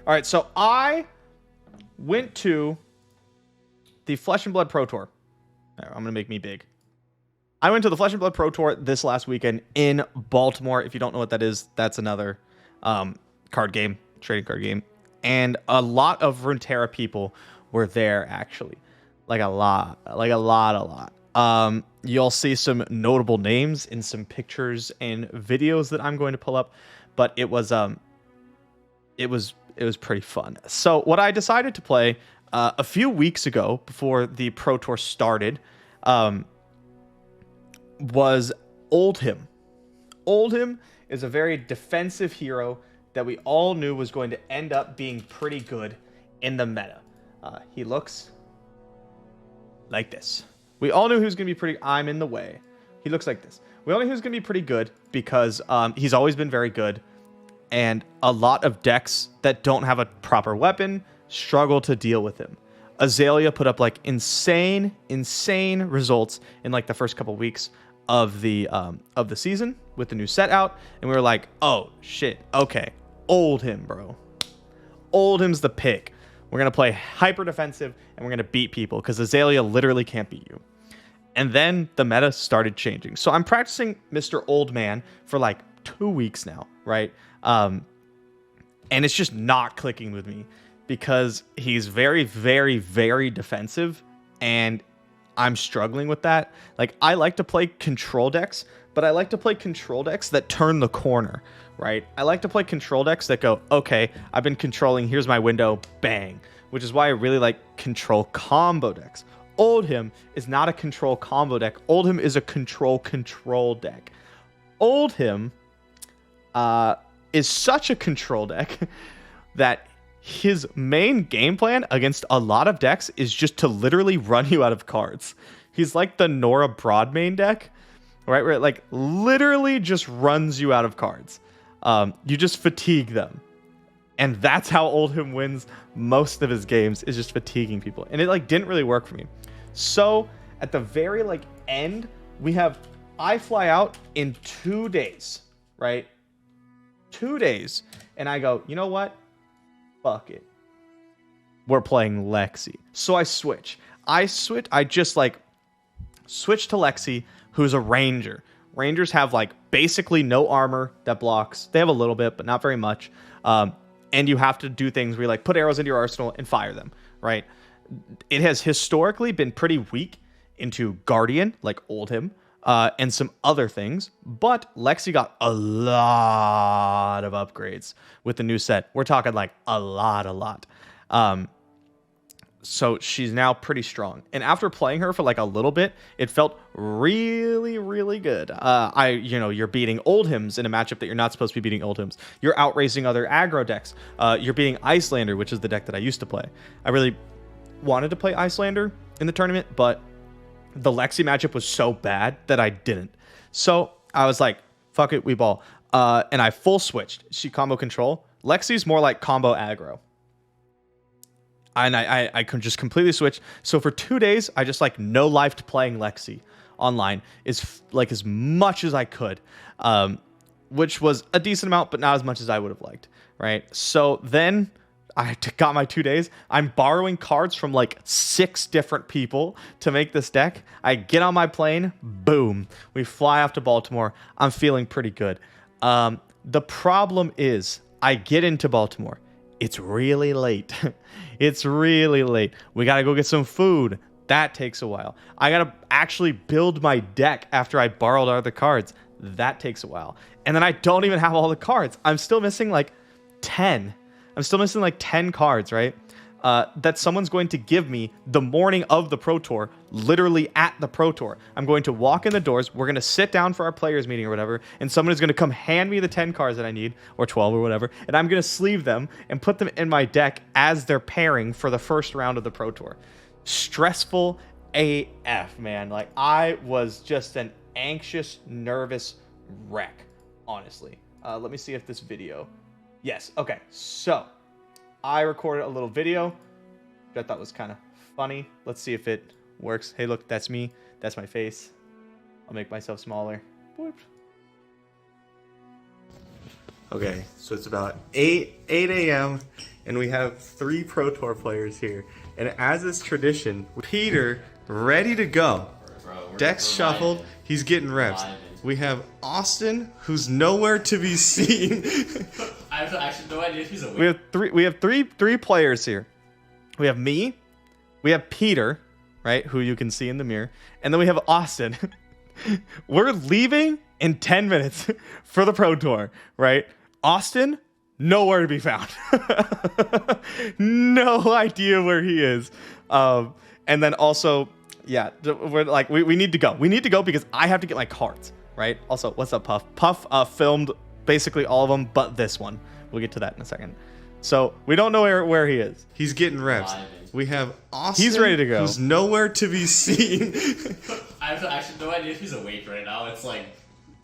All right, so I went to the Flesh and Blood Pro Tour. I'm going to make me big. I went to the Flesh and Blood Pro Tour this last weekend in Baltimore. If you don't know what that is, that's another card game, trading card game. And a lot of Runeterra people were there, actually. Like a lot. You'll see some notable names in some pictures and videos that I'm going to pull up. But it was pretty fun. So what I decided to play a few weeks ago, before the Pro Tour started, was Oldhim. Oldhim is a very defensive hero that we all knew was going to end up being pretty good in the meta. He looks like this. We all knew he was going to be pretty... I'm in the way. He looks like this. We all knew he was going to be pretty good because he's always been very good. And a lot of decks that don't have a proper weapon struggle to deal with him. Azalea put up like insane results in like the first couple weeks of the season with the new set out, and we were like, oh shit, okay, Oldhim, bro. Oldhim's the pick. We're gonna play hyper defensive and we're gonna beat people because Azalea literally can't beat you. And then the meta started changing. So I'm practicing Mr. Old Man for like 2 weeks now, right? And it's just not clicking with me because he's very, very, very defensive, and I'm struggling with that. Like, I like to play control decks, but I like to play control decks that turn the corner, right? I like to play control decks that go, okay, I've been controlling, here's my window, bang. Which is why I really like control combo decks. Oldhim is not a control combo deck. Oldhim is a control deck. Oldhim is such a control deck that his main game plan against a lot of decks is just to literally run you out of cards. He's like the Nora Broadmain deck, right? Where it like literally just runs you out of cards. You just fatigue them. And that's how Oldhim wins most of his games, is just fatiguing people. And it like didn't really work for me. So at the very like end, we have I fly out in 2 days, right? 2 days. And I go, you know what? Fuck it. We're playing Lexi. So I switch. I just like switch to Lexi, who's a ranger. Rangers have like basically no armor that blocks. They have a little bit, but not very much. And you have to do things where you like put arrows into your arsenal and fire them, right? It has historically been pretty weak into Guardian, like Oldhim, and some other things, but Lexi got a lot of upgrades with the new set. We're talking like a lot. So she's now pretty strong. And after playing her for like a little bit, it felt really, really good. You're beating Oldhims in a matchup that you're not supposed to be beating Oldhims. You're outracing other aggro decks. You're beating Icelander, which is the deck that I used to play. I really wanted to play Icelander in the tournament, but the Lexi matchup was so bad that I didn't. So I was like, fuck it, we ball. And I full switched. She combo control. Lexi's more like combo aggro. And I can just completely switch. So for 2 days, I just like no-lifed playing Lexi online like as much as I could, which was a decent amount, but not as much as I would have liked, right? So then I got my 2 days. I'm borrowing cards from like 6 different people to make this deck. I get on my plane, boom, we fly off to Baltimore. I'm feeling pretty good. The problem is I get into Baltimore. It's really late. It's really late. We got to go get some food. That takes a while. I got to actually build my deck after I borrowed other cards. That takes a while. And then I don't even have all the cards. I'm still missing like 10. I'm still missing like 10 cards, right? That someone's going to give me the morning of the Pro Tour, literally at the Pro Tour. I'm going to walk in the doors. We're going to sit down for our players meeting or whatever, and someone is going to come hand me the 10 cards that I need, or 12 or whatever, and I'm going to sleeve them and put them in my deck as they're pairing for the first round of the Pro Tour. Stressful AF, man. Like, I was just an anxious, nervous wreck, honestly. Let me see if this video... Yes, okay, so... I recorded a little video, which I thought was kind of funny. Let's see if it works. Hey, look, that's me. That's my face. I'll make myself smaller. Boop. Okay, so it's about 8 a.m. and we have 3 Pro Tour players here. And as is tradition, Peter ready to go. Decks shuffled, he's getting reps. We have Austin, who's nowhere to be seen. I have actually no idea if he's awake. We have three players here. We have me, we have Peter, right, who you can see in the mirror, and then we have Austin. We're leaving in 10 minutes for the Pro Tour, right? Austin, nowhere to be found. No idea where he is. And then also, yeah, we're like, we need to go. We need to go because I have to get my cards, right? Also, what's up, Puff? Puff filmed basically all of them, but this one. We'll get to that in a second. So we don't know where he is. He's getting reps. We have Austin, he's ready to go. Who's nowhere to be seen. I have actually no idea if he's awake right now. It's like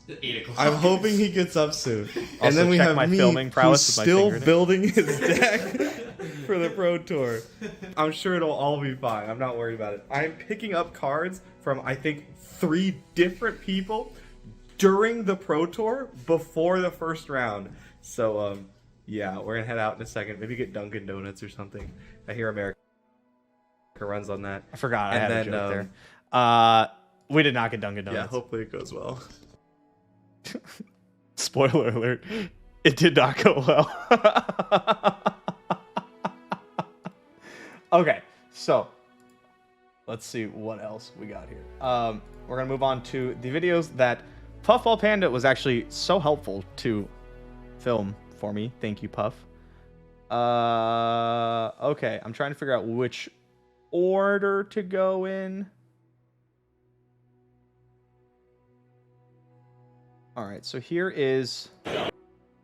8 o'clock. I'm hoping he gets up soon. Also, and then we have my me, filming prowess who's with my still finger in it. building his deck for the Pro Tour. I'm sure it'll all be fine. I'm not worried about it. I'm picking up cards from, I think, 3 different people during the Pro Tour before the first round. So, yeah, we're going to head out in a second. Maybe get Dunkin' Donuts or something. I hear America runs on that. I forgot. And I had then, a joke there. We did not get Dunkin' Donuts. Yeah, hopefully it goes well. Spoiler alert. It did not go well. Okay, so let's see what else we got here. We're going to move on to the videos that Puffball Panda was actually so helpful to film for me. Thank you, Puff. Okay, I'm trying to figure out which order to go in. All right, so here is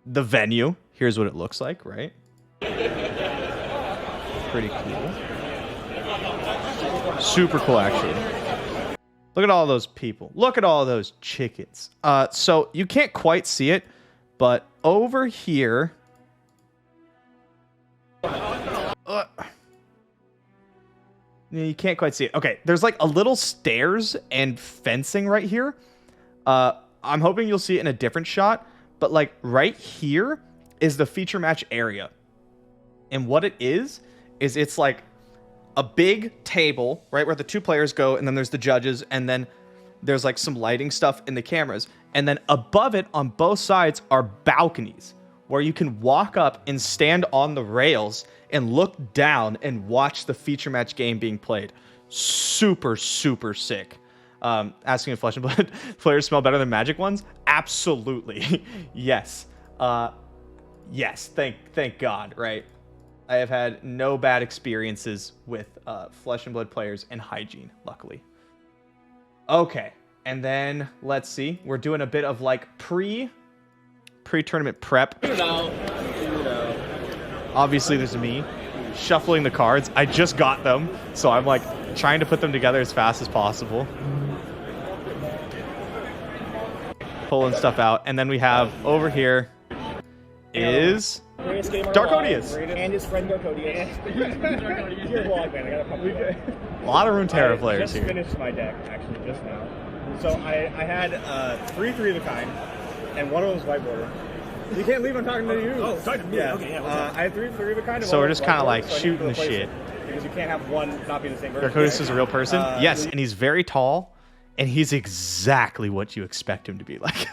the venue. Here's what it looks like, right? Pretty cool. Super cool, actually. Look at all those people. Look at all those chickens. So you can't quite see it, but over here... you can't quite see it. Okay, there's like a little stairs and fencing right here. I'm hoping you'll see it in a different shot, but like right here is the feature match area. And what it is it's like a big table, right, where the 2 players go, and then there's the judges, and then there's like some lighting stuff in the cameras. And then above it on both sides are balconies where you can walk up and stand on the rails and look down and watch the feature match game being played. Super, super sick. Asking if Flesh and Blood players smell better than Magic ones? Absolutely. Yes. Yes. Thank God, right? I have had no bad experiences with Flesh and Blood players and hygiene, luckily. Okay. And then, let's see. We're doing a bit of like pre-tournament prep. Obviously, there's me shuffling the cards. I just got them, so I'm like trying to put them together as fast as possible. Pulling stuff out, and then we have over here is Darkodius and his friend Darkodius. A lot of Runeterra players here. I just finished my deck actually just now. So I had 3 of the kind, and one of them was white border. You can't leave. I'm talking to you. Oh, talking to me. Yeah. Okay, yeah. I had 3 of the kind. So we're just kind of like shooting the shit. Because you can't have one not be the same version. Darkodius is a real person. Yes, and he's very tall. And he's exactly what you expect him to be like.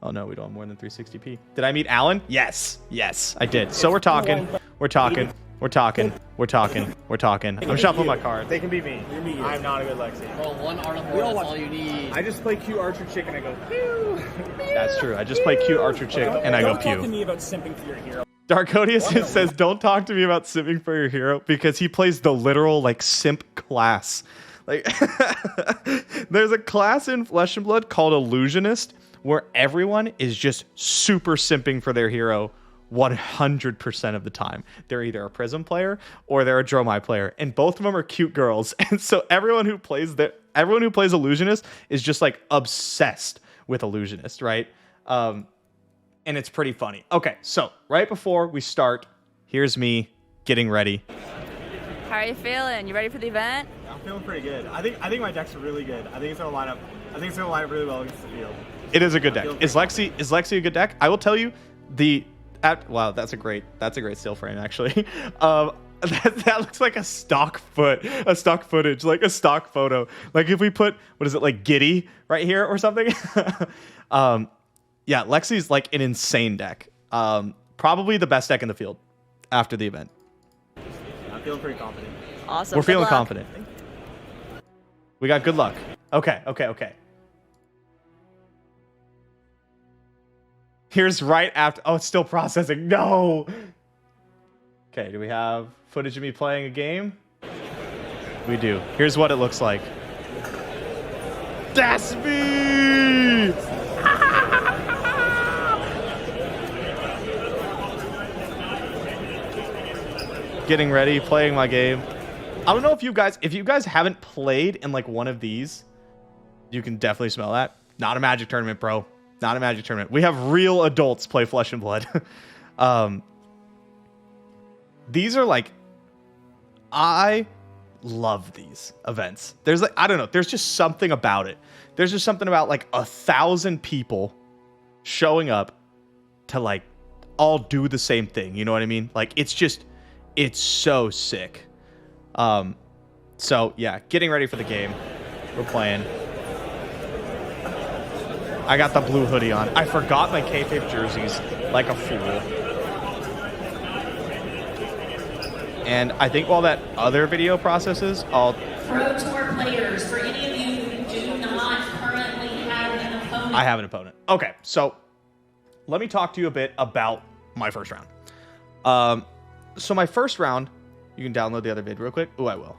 Oh no, we don't have more than 360p. Did I meet Alan? Yes. Yes, I did. So we're talking. I'm shuffling my cards. They can be me. You're me. I'm not a good Lexi. Well, one Article, that's all you need. I just play Q Archer Chick and I go pew. That's true. I just play Q Archer Chick and I go pew. Don't talk to me about simping for your hero. Darkodius says, don't talk to me about simping for your hero because he plays the literal, like, simp class. Like, there's a class in Flesh and Blood called Illusionist where everyone is just super simping for their hero 100% of the time. They're either a Prism player or they're a Dromai player, and both of them are cute girls. And so everyone who plays Illusionist is just, like, obsessed with Illusionist, right? And it's pretty funny. Okay, so right before we start, here's me getting ready. How are you feeling? You ready for the event? I'm feeling pretty good. I think my decks are really good. I think it's gonna line up really well against the field. It is a good deck. Is Lexi a good deck? I will tell you wow, that's a great still frame actually. That looks like a stock footage, like a stock photo. Like if we put, what is it, like Giddy right here or something? Yeah, Lexi's like an insane deck. Probably the best deck in the field after the event. I'm feeling pretty confident. Awesome. We're Good feeling luck. confident. We got good luck. Okay. Here's right after. Oh, it's still processing. No. Okay, do we have footage of me playing a game? We do. Here's what it looks like. That's me! Getting ready, playing my game. I don't know if you guys haven't played in like one of these, you can definitely smell that. Not a Magic tournament, bro. Not a Magic tournament. We have real adults play Flesh and Blood. These are like, I love these events. There's like, I don't know, there's just something about it. There's just something about like 1,000 people showing up to like all do the same thing. You know what I mean? Like it's so sick. So yeah, getting ready for the game. We're playing. I got the blue hoodie on. I forgot my K-Fape jerseys like a fool. And I think while that other video processes, I'll... Pro Tour players, for any of you who do not currently have an opponent. I have an opponent. Okay, so let me talk to you a bit about my first round. So my first round, you can download the other vid real quick. Oh, I will.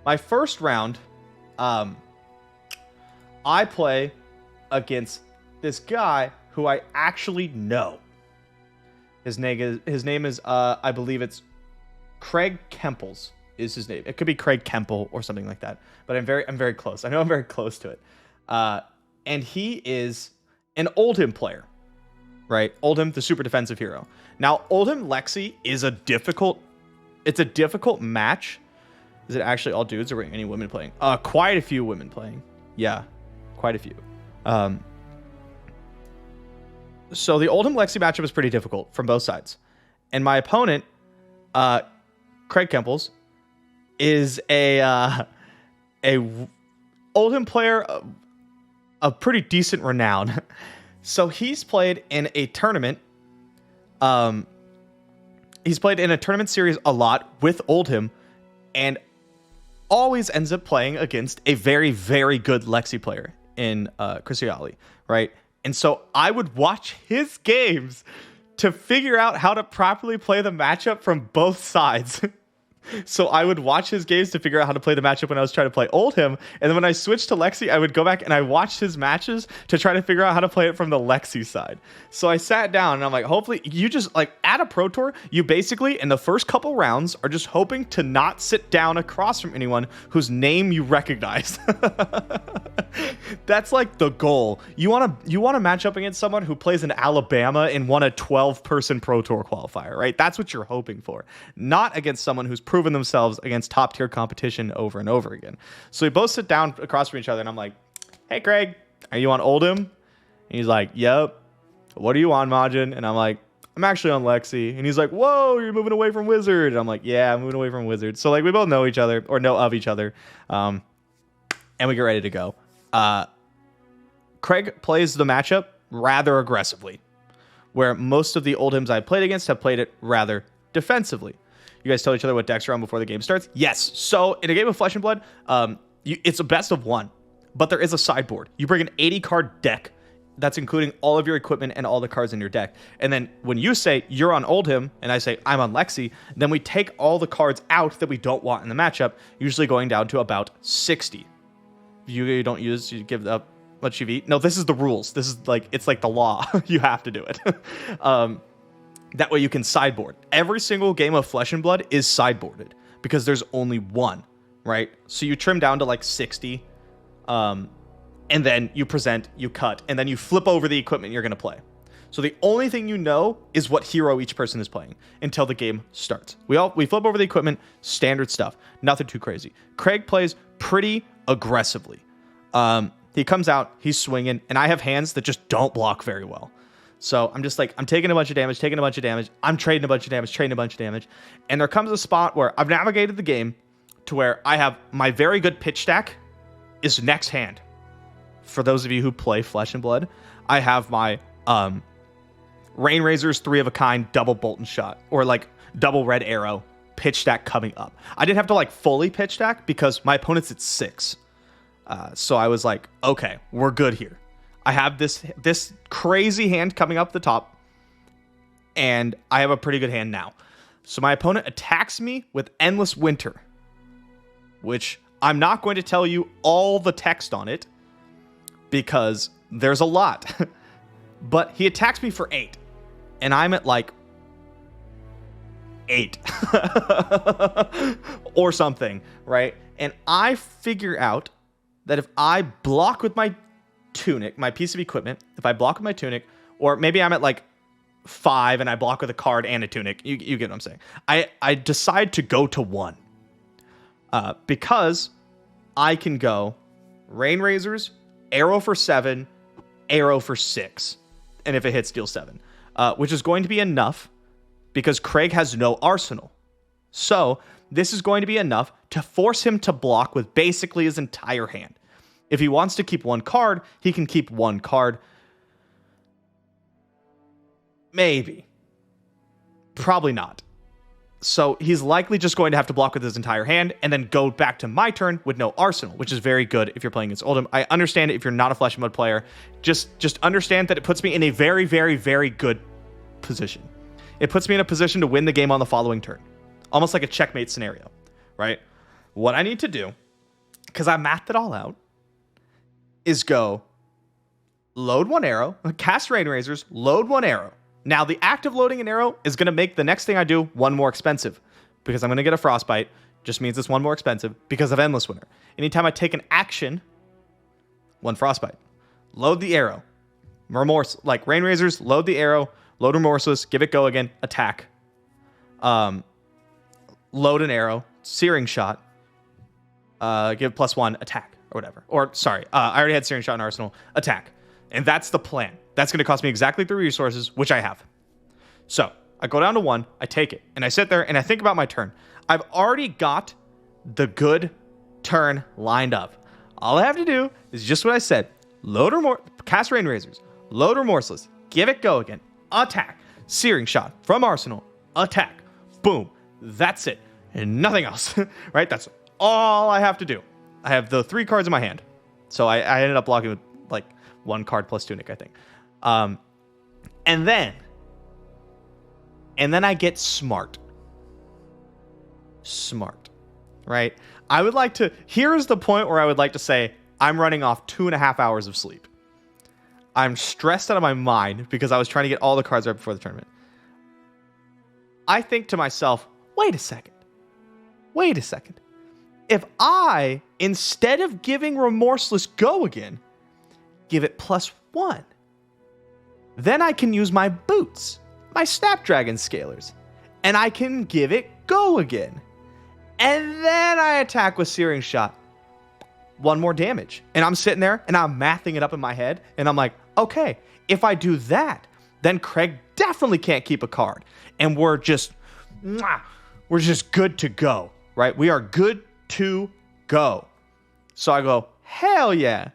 My first round, I play against this guy who I actually know. His name is I believe it's Craig Kemples is his name. It could be Craig Kemple or something like that. But I'm very close. I know I'm very close to it. And he is an Oldhim player, right? Oldhim, the super defensive hero. Now, Oldhim Lexi is a difficult match. Is it actually all dudes or any women playing? Quite a few women playing. Yeah, quite a few. So the Oldhim Lexi matchup is pretty difficult from both sides. And my opponent, Craig Kemples, is a Oldhim player of pretty decent renown. So he's played in a tournament. He's played in a tournament series a lot with Oldhim, and always ends up playing against a very, very good Lexi player in Cruciale, right? And so I would watch his games to figure out how to properly play the matchup from both sides. So I would watch his games to figure out how to play the matchup when I was trying to play Oldhim. And then when I switched to Lexi, I would go back and I watched his matches to try to figure out how to play it from the Lexi side. So I sat down and I'm like, hopefully you just like at a Pro Tour, you basically in the first couple rounds are just hoping to not sit down across from anyone whose name you recognize. That's like the goal. You want to match up against someone who plays in Alabama and won a 12-person Pro Tour qualifier, right? That's what you're hoping for. Not against someone who's proven themselves against top-tier competition over and over again. So we both sit down across from each other and I'm like, hey, Craig, are you on Oldhim? And he's like, yep. What are you on, Majin? And I'm like, I'm actually on Lexi. And he's like, whoa, you're moving away from Wizard. And I'm like, yeah, I'm moving away from Wizard. So like we both know each other or know of each other. And we get ready to go. Craig plays the matchup rather aggressively, where most of the Oldhims I've played against have played it rather defensively. You guys tell each other what decks are on before the game starts? Yes. So in a game of Flesh and Blood, it's a best of one, but there is a sideboard. You bring an 80-card deck. That's including all of your equipment and all the cards in your deck. And then when you say you're on Oldhim and I say I'm on Lexi, then we take all the cards out that we don't want in the matchup, usually going down to about 60. You don't use, you give up what you've eaten. No, this is the rules. This is like, it's like the law. You have to do it. That way you can sideboard. Every single game of Flesh and Blood is sideboarded because there's only one, right? So you trim down to like 60, and then you present, you cut, and then you flip over the equipment you're going to play. So the only thing you know is what hero each person is playing until the game starts. We flip over the equipment, standard stuff, nothing too crazy. Craig plays pretty aggressively. He comes out, he's swinging, and I have hands that just don't block very well. So I'm just like, I'm taking a bunch of damage, I'm trading a bunch of damage. And there comes a spot where I've navigated the game to where I have my very good pitch stack is next hand. For those of you who play Flesh and Blood, I have my Rain Razor's 3 of a kind double bolt and shot, or like double red arrow pitch stack coming up. I didn't have to like fully pitch stack because my opponent's at 6. So I was like, okay, we're good here. I have this crazy hand coming up the top, and I have a pretty good hand now. So my opponent attacks me with Endless Winter, which I'm not going to tell you all the text on it because there's a lot. But he attacks me for 8, and I'm at like 8 or something, right? And I figure out that if I block with my tunic, my piece of equipment, if I block with my tunic, or maybe I'm at like 5 and I block with a card and a tunic, you get what I'm saying. I decide to go to 1 because I can go Rain Razors, arrow for 7, arrow for 6, and if it hits, deal 7, which is going to be enough because Craig has no arsenal. So this is going to be enough to force him to block with basically his entire hand. If he wants to keep 1 card, he can keep 1 card. Maybe. Probably not. So he's likely just going to have to block with his entire hand and then go back to my turn with no arsenal, which is very good if you're playing against Oldhim. I understand it if you're not a Flesh and Blood player. Just understand that it puts me in a very, very, very good position. It puts me in a position to win the game on the following turn. Almost like a checkmate scenario, right? What I need to do, because I mathed it all out, is go load 1 arrow, cast Rain Razors, load 1 arrow. Now, the act of loading an arrow is going to make the next thing I do 1 more expensive because I'm going to get a Frostbite. Just means it's 1 more expensive because of Endless Winter. Anytime I take an action, 1 Frostbite. Load the arrow. Remorse, like Rain Razors, load the arrow, load Remorseless, give it go again, attack. Load an arrow, Searing Shot, give +1, attack, or whatever. Or, sorry, I already had Searing Shot in Arsenal, attack. And that's the plan. That's going to cost me exactly 3 resources, which I have. So, I go down to 1, I take it, and I sit there and I think about my turn. I've already got the good turn lined up. All I have to do is just what I said. Cast Rain Razors, load Remorseless, give it go again, attack, Searing Shot from Arsenal, attack, boom. That's it, and nothing else, right? That's all I have to do. I have the 3 cards in my hand. So I ended up blocking with like 1 card plus tunic, I think. And then I get smart, right? I would like to, here's the point where I would like to say, I'm running off 2.5 hours of sleep. I'm stressed out of my mind because I was trying to get all the cards right before the tournament. I think to myself, wait a second. If I, instead of giving Remorseless go again, give it +1, then I can use my boots, my Snapdragon Scalers, and I can give it go again. And then I attack with Searing Shot. 1 more damage. And I'm sitting there and I'm mathing it up in my head. And I'm like, okay, if I do that, then Craig definitely can't keep a card. And we're just good to go, right? We are good to go. So I go, hell yeah.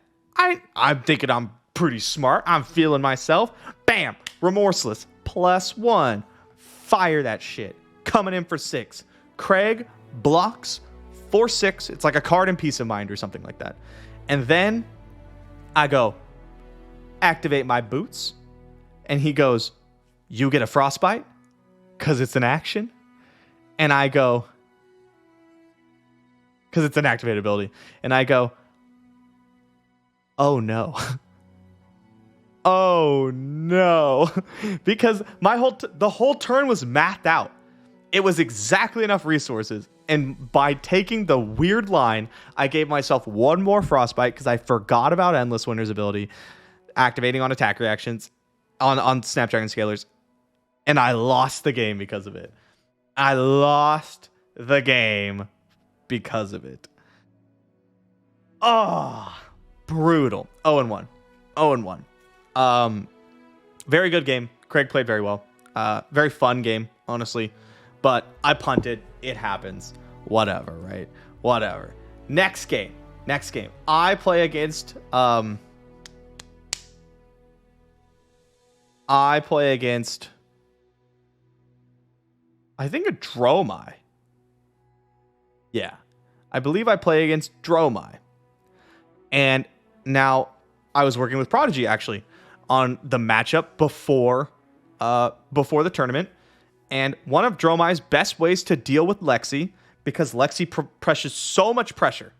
I'm thinking I'm pretty smart. I'm feeling myself. Bam, Remorseless, +1. Fire that shit. Coming in for 6. Craig blocks for 6. It's like a card in Peace of Mind or something like that. And then I go, activate my boots. And he goes, you get a Frostbite because it's an action. And I go, because it's an activated ability. And I go, oh no. Oh no. Because the whole turn was mathed out. It was exactly enough resources. And by taking the weird line, I gave myself 1 more Frostbite because I forgot about Endless Winter's ability, activating on attack reactions on Snapdragon Scalers. And I lost the game because of it. Oh, brutal. 0-1. 0-1. Very good game. Craig played very well. Very fun game, honestly. But I punted. It happens. Whatever, right? Whatever. Next game. I play against... I think a Dromai. Yeah. I believe I play against Dromai. And now I was working with Prodigy, actually, on the matchup before the tournament. And one of Dromai's best ways to deal with Lexi, because Lexi presses so much pressure,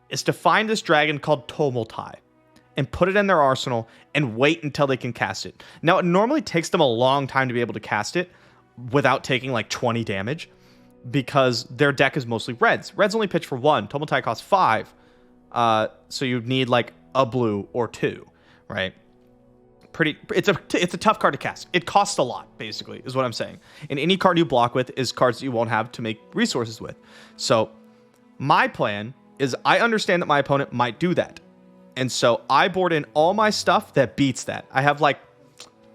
is to find this dragon called Tomultai and put it in their arsenal and wait until they can cast it. Now, it normally takes them a long time to be able to cast it without taking like 20 damage because their deck is mostly reds. Reds only pitch for 1. Tomultai costs 5. So you need like a blue or 2, right? It's a tough card to cast. It costs a lot, basically, is what I'm saying. And any card you block with is cards that you won't have to make resources with. So my plan is I understand that my opponent might do that. And so I board in all my stuff that beats that. I have like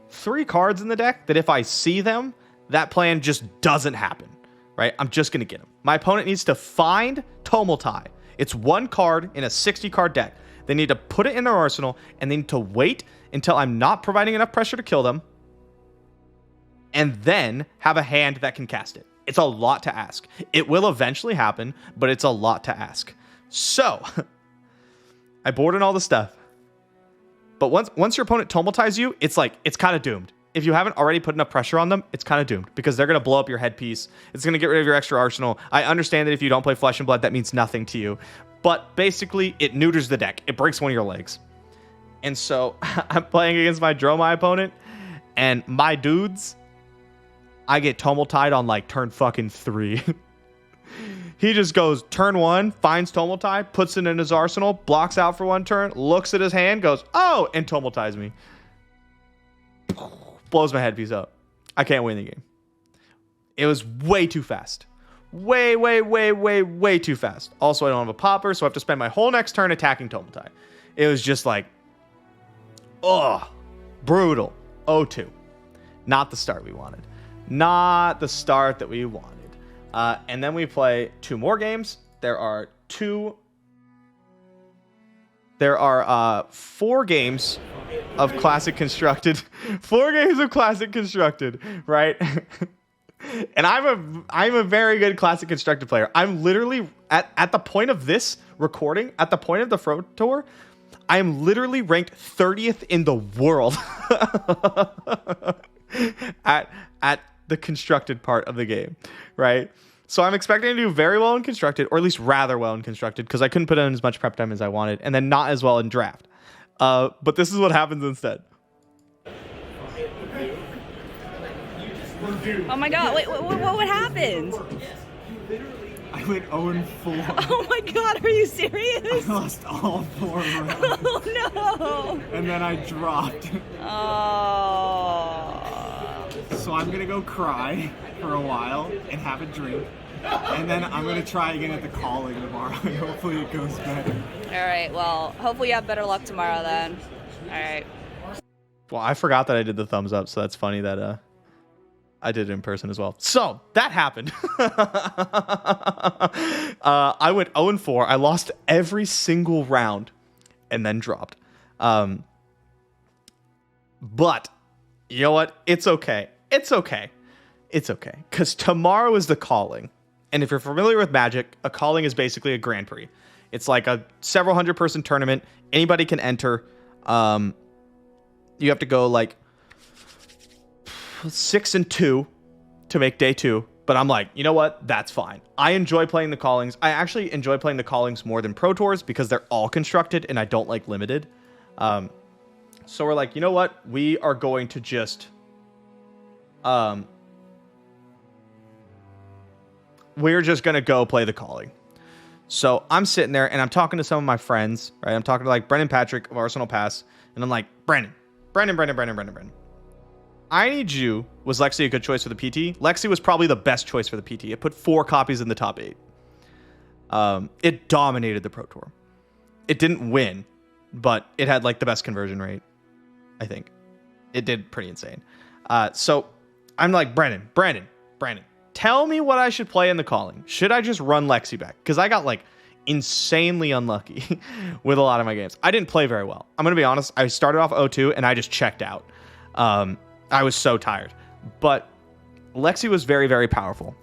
3 cards in the deck that if I see them, that plan just doesn't happen, right? I'm just going to get them. My opponent needs to find Tomultai. It's 1 card in a 60-card deck. They need to put it in their arsenal, and they need to wait until I'm not providing enough pressure to kill them, and then have a hand that can cast it. It's a lot to ask. It will eventually happen, but it's a lot to ask. So, I board in all the stuff. But once your opponent Tomultais you, it's kind of doomed. If you haven't already put enough pressure on them, it's kind of doomed because they're going to blow up your headpiece. It's going to get rid of your extra arsenal. I understand that if you don't play Flesh and Blood, that means nothing to you. But basically, it neuters the deck. It breaks one of your legs. And so, I'm playing against my Dromai opponent, and my dudes, I get Tomultied on like turn fucking 3. He just goes turn 1, finds Tomultai, puts it in his arsenal, blocks out for 1 turn, looks at his hand, goes, oh, and Tomultais me. Blows my headpiece up. I can't win the game. It was way too fast. Way too fast. Also, I don't have a popper, so I have to spend my whole next turn attacking Tomultai. It was just like, brutal. 0-2. Not the start we wanted. Not the start that we wanted. And then we play 2 more games. There are 4 games of Classic Constructed. 4 games of Classic Constructed, right? And I'm a very good Classic Constructed player. I'm literally at the point of this recording, at the point of the Pro Tour, I am literally ranked 30th in the world at the constructed part of the game, right? So I'm expecting to do very well in constructed, or at least rather well in constructed, because I couldn't put in as much prep time as I wanted, and then not as well in draft. But this is what happens instead. Oh my god, wait, what happened? I went 0-4. Oh my god, are you serious? I lost all 4 rounds. Oh no! And then I dropped. Oh. So I'm gonna go cry for a while and have a drink. And then I'm gonna try again at the calling tomorrow, and hopefully it goes better. Alright, well, hopefully you have better luck tomorrow then. Alright. Well, I forgot that I did the thumbs up, so that's funny that I did it in person as well. So, that happened. I went 0-4. I lost every single round and then dropped. But, you know what? It's okay. It's okay. Because tomorrow is the calling. And if you're familiar with Magic, a calling is basically a Grand Prix. It's like a several hundred person tournament. Anybody can enter. You have to go like 6-2 to make day 2. But I'm like, you know what? That's fine. I enjoy playing the callings. I actually enjoy playing the callings more than Pro Tours because they're all constructed and I don't like limited. So we're like, you know what? We are going to just... we're just going to go play the calling. So I'm sitting there and I'm talking to some of my friends, right? I'm talking to like Brendan Patrick of Arsenal Pass. And I'm like, Brendan. I need you. Was Lexi a good choice for the PT? Lexi was probably the best choice for the PT. It put 4 copies in the top 8. It dominated the Pro Tour. It didn't win, but it had like the best conversion rate. I think it did pretty insane. So I'm like, Brandon, tell me what I should play in the calling. Should I just run Lexi back? Because I got like insanely unlucky with a lot of my games. I didn't play very well. I'm going to be honest. I started off 0-2 and I just checked out. I was so tired. But Lexi was very, very powerful.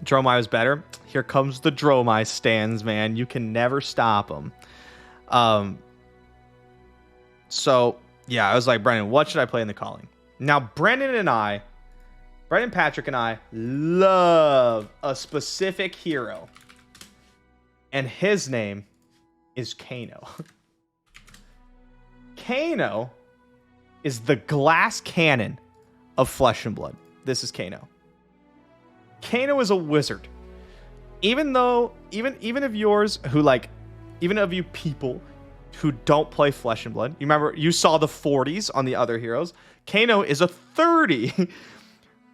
Dromai was better. Here comes the Dromai stands, man. You can never stop them. So, yeah, I was like, Brendan, what should I play in the calling? Now, Brendan Patrick and I love a specific hero. And his name is Kano. Kano is the glass cannon of Flesh and Blood. This is Kano. Kano is a wizard. Even of you people who don't play Flesh and Blood, you remember you saw the 40s on the other heroes. Kano is a 30.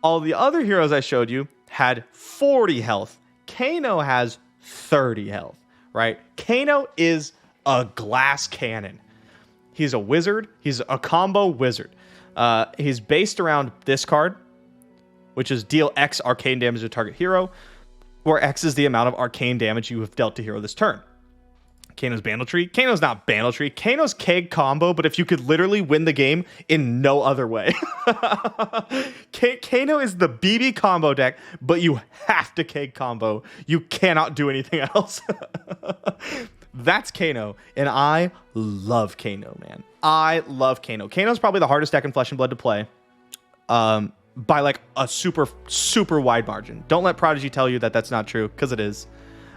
All the other heroes I showed you had 40 health. Kano has 30 health, right? Kano is a glass cannon. He's a wizard. He's a combo wizard. He's based around this card, which is deal X arcane damage to target hero, where X is the amount of arcane damage you have dealt to hero this turn. Kano's Bandletree. Kano's not Bandletree. Kano's Keg combo, but if you could literally win the game in no other way. Kano is the BB combo deck, but you have to Keg combo. You cannot do anything else. That's Kano, and I love Kano, man. I love Kano. Kano's probably the hardest deck in Flesh and Blood to play. By like a super, super wide margin. Don't let Prodigy tell you that that's not true, because it is.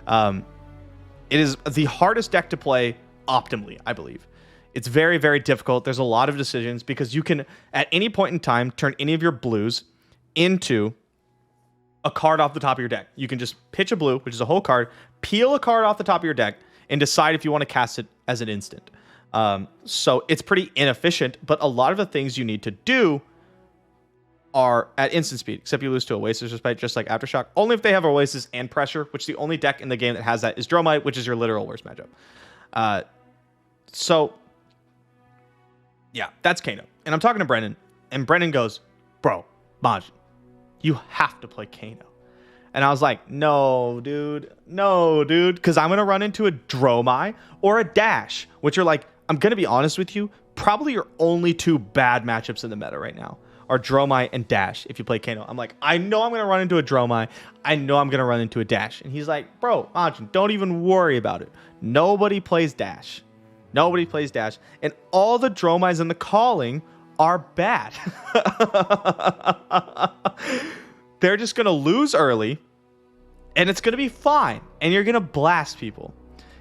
It is the hardest deck to play optimally, I believe. It's very, very difficult. There's a lot of decisions because you can, at any point in time, turn any of your blues into a card off the top of your deck. You can just pitch a blue, which is a whole card, peel a card off the top of your deck, and decide if you want to cast it as an instant. So it's pretty inefficient, but a lot of the things you need to do are at instant speed, except you lose to Oasis just like Aftershock. Only if they have Oasis and Pressure, which the only deck in the game that has that is Dromite, which is your literal worst matchup. So, yeah, that's Kano. And I'm talking to Brendan, and Brendan goes, bro, Maj, you have to play Kano. And I was like, no, dude, because I'm going to run into a Dromai or a Dash, which are like, I'm going to be honest with you, probably your only two bad matchups in the meta right now are Dromai and Dash if you play Kano. I'm like, I know I'm going to run into a Dromai. I know I'm going to run into a Dash. And he's like, bro, Majin, don't even worry about it. Nobody plays Dash. Nobody plays Dash. And all the Dromais in the calling are bad. They're just going to lose early, and it's going to be fine. And you're going to blast people.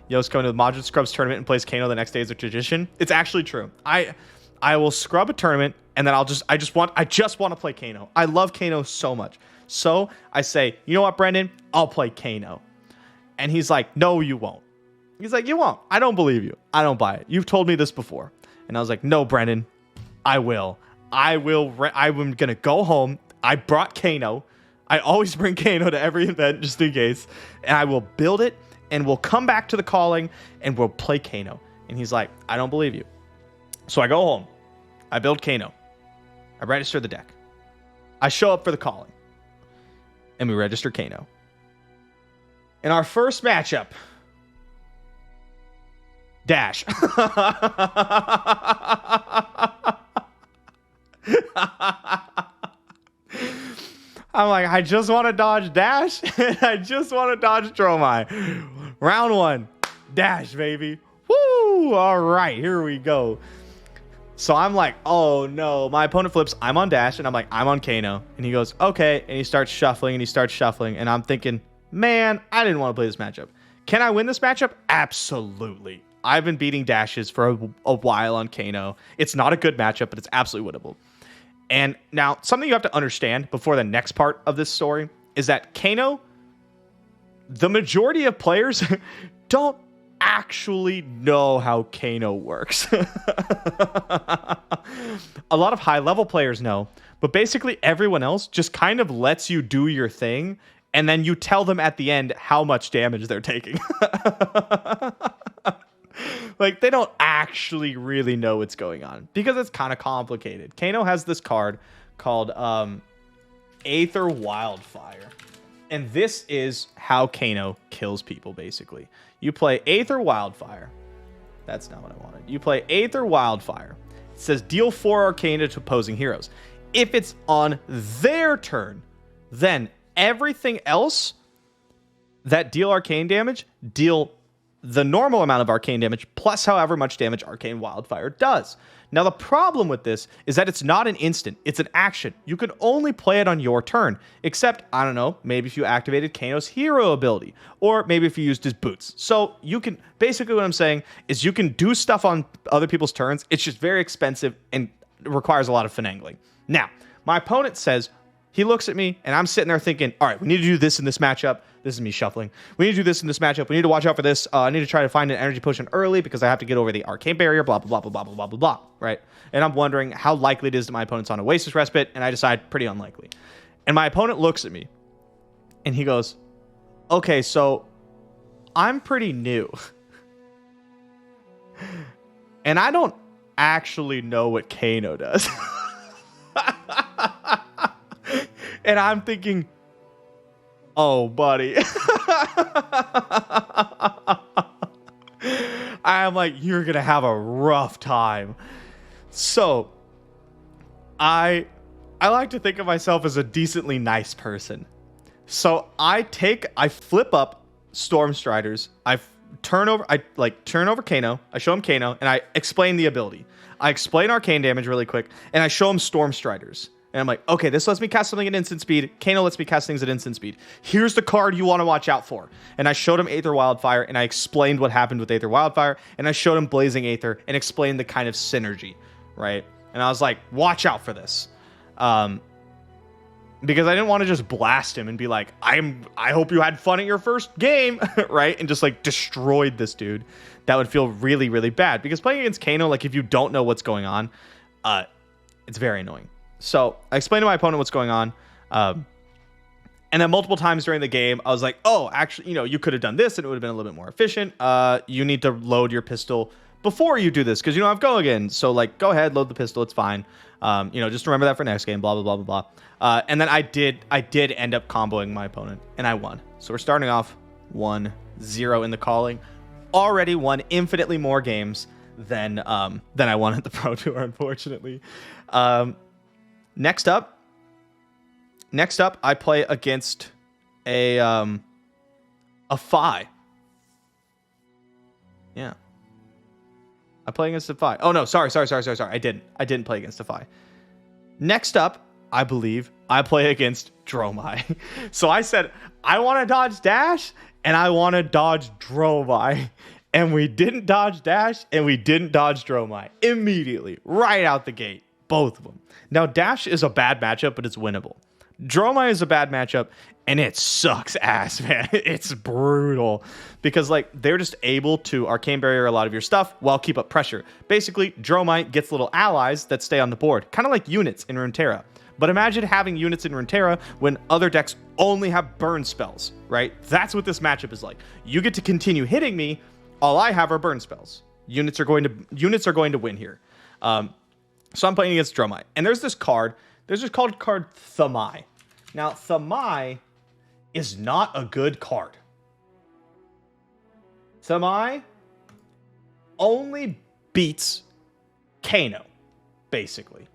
Yo's coming to the Majin Scrubs tournament and plays Kano the next day as a tradition. It's actually true. I will scrub a tournament, and then I just want to play Kano. I love Kano so much. So I say, you know what, Brendan? I'll play Kano. And he's like, no, you won't. He's like, you won't. I don't believe you. I don't buy it. You've told me this before. And I was like, no, Brendan, I will. I'm going to go home. I brought Kano. I always bring Kano to every event just in case. And I will build it, and we'll come back to the calling, and we'll play Kano. And he's like, I don't believe you. So I go home. I build Kano. I register the deck. I show up for the calling. And we register Kano. In our first matchup, Dash. I'm like, I just want to dodge Dash, and I just want to dodge Dromai. Round one, Dash, baby. Woo! All right, here we go. So I'm like, oh no, my opponent flips, I'm on Dash, and I'm like, I'm on Kano. And he goes, okay, and he starts shuffling, and I'm thinking, man, I didn't want to play this matchup. Can I win this matchup? Absolutely. I've been beating Dashes for a while on Kano. It's not a good matchup, but it's absolutely winnable. And now, something you have to understand before the next part of this story is that Kano, the majority of players don't actually know how Kano works. A lot of high-level players know, but basically everyone else just kind of lets you do your thing, and then you tell them at the end how much damage they're taking. Like, they don't actually really know what's going on because it's kind of complicated. Kano has this card called Aether Wildfire. And this is how Kano kills people, basically. You play Aether Wildfire. That's not what I wanted. You play Aether Wildfire. It says deal 4 arcane to opposing heroes. If it's on their turn, then everything else that deal arcane damage, deal the normal amount of arcane damage plus however much damage Arcane Wildfire does. Now, the problem with this is that it's not an instant. It's an action. You can only play it on your turn, except, I don't know, maybe if you activated Kano's hero ability, or maybe if you used his boots. So you can, basically what I'm saying is you can do stuff on other people's turns. It's just very expensive and requires a lot of finagling. Now, my opponent says, he looks at me, and I'm sitting there thinking, all right, we need to do this in this matchup. This is me shuffling. We need to do this in this matchup. We need to watch out for this. I need to try to find an energy potion early because I have to get over the arcane barrier, blah, blah, blah, blah, blah, blah, blah, blah, right? And I'm wondering how likely it is that my opponent's on Oasis Respite, and I decide pretty unlikely. And my opponent looks at me, and he goes, okay, so I'm pretty new. And I don't actually know what Kano does. And I'm thinking, oh, buddy. I'm like, you're going to have a rough time. So, I like to think of myself as a decently nice person. So, I flip up Stormstriders. I turn over Kano. I show him Kano, and I explain the ability. I explain arcane damage really quick, and I show him Stormstriders. And I'm like, okay, this lets me cast something at instant speed. Kano lets me cast things at instant speed. Here's the card you want to watch out for. And I showed him Aether Wildfire, and I explained what happened with Aether Wildfire, and I showed him Blazing Aether, and explained the kind of synergy, right? And I was like, watch out for this. Because I didn't want to just blast him and be like, I hope you had fun at your first game, right? And just like destroyed this dude. That would feel really, really bad. Because playing against Kano, like if you don't know what's going on, it's very annoying. So I explained to my opponent what's going on. And then multiple times during the game, I was like, oh, actually, you could have done this and it would have been a little bit more efficient. You need to load your pistol before you do this because you don't have go again. So like, go ahead, load the pistol. It's fine. Just remember that for next game, blah, blah, blah, blah, blah. And then I did end up comboing my opponent and I won. So we're starting off 1-0 in the calling. Already won infinitely more games than I won at the Pro Tour, unfortunately. Next up, I play against a FaB. Yeah. I play against a FaB. Oh no, sorry. I didn't play against a FaB. Next up, I believe I play against Dromai. So I said, I want to dodge dash and I want to dodge Dromai. And we didn't dodge dash and we didn't dodge Dromai immediately, right out the gate. Both of them. Now, Dash is a bad matchup, but it's winnable. Dromai is a bad matchup, and it sucks ass, man. It's brutal. Because, like, they're just able to arcane barrier a lot of your stuff while keep up pressure. Basically, Dromai gets little allies that stay on the board. Kind of like units in Runeterra. But imagine having units in Runeterra when other decks only have burn spells, right? That's what this matchup is like. You get to continue hitting me. All I have are burn spells. Units are going to win here. So I'm playing against Dromai. And there's this card called Thamai. Now, Thamai is not a good card. Thamai only beats Kano, basically.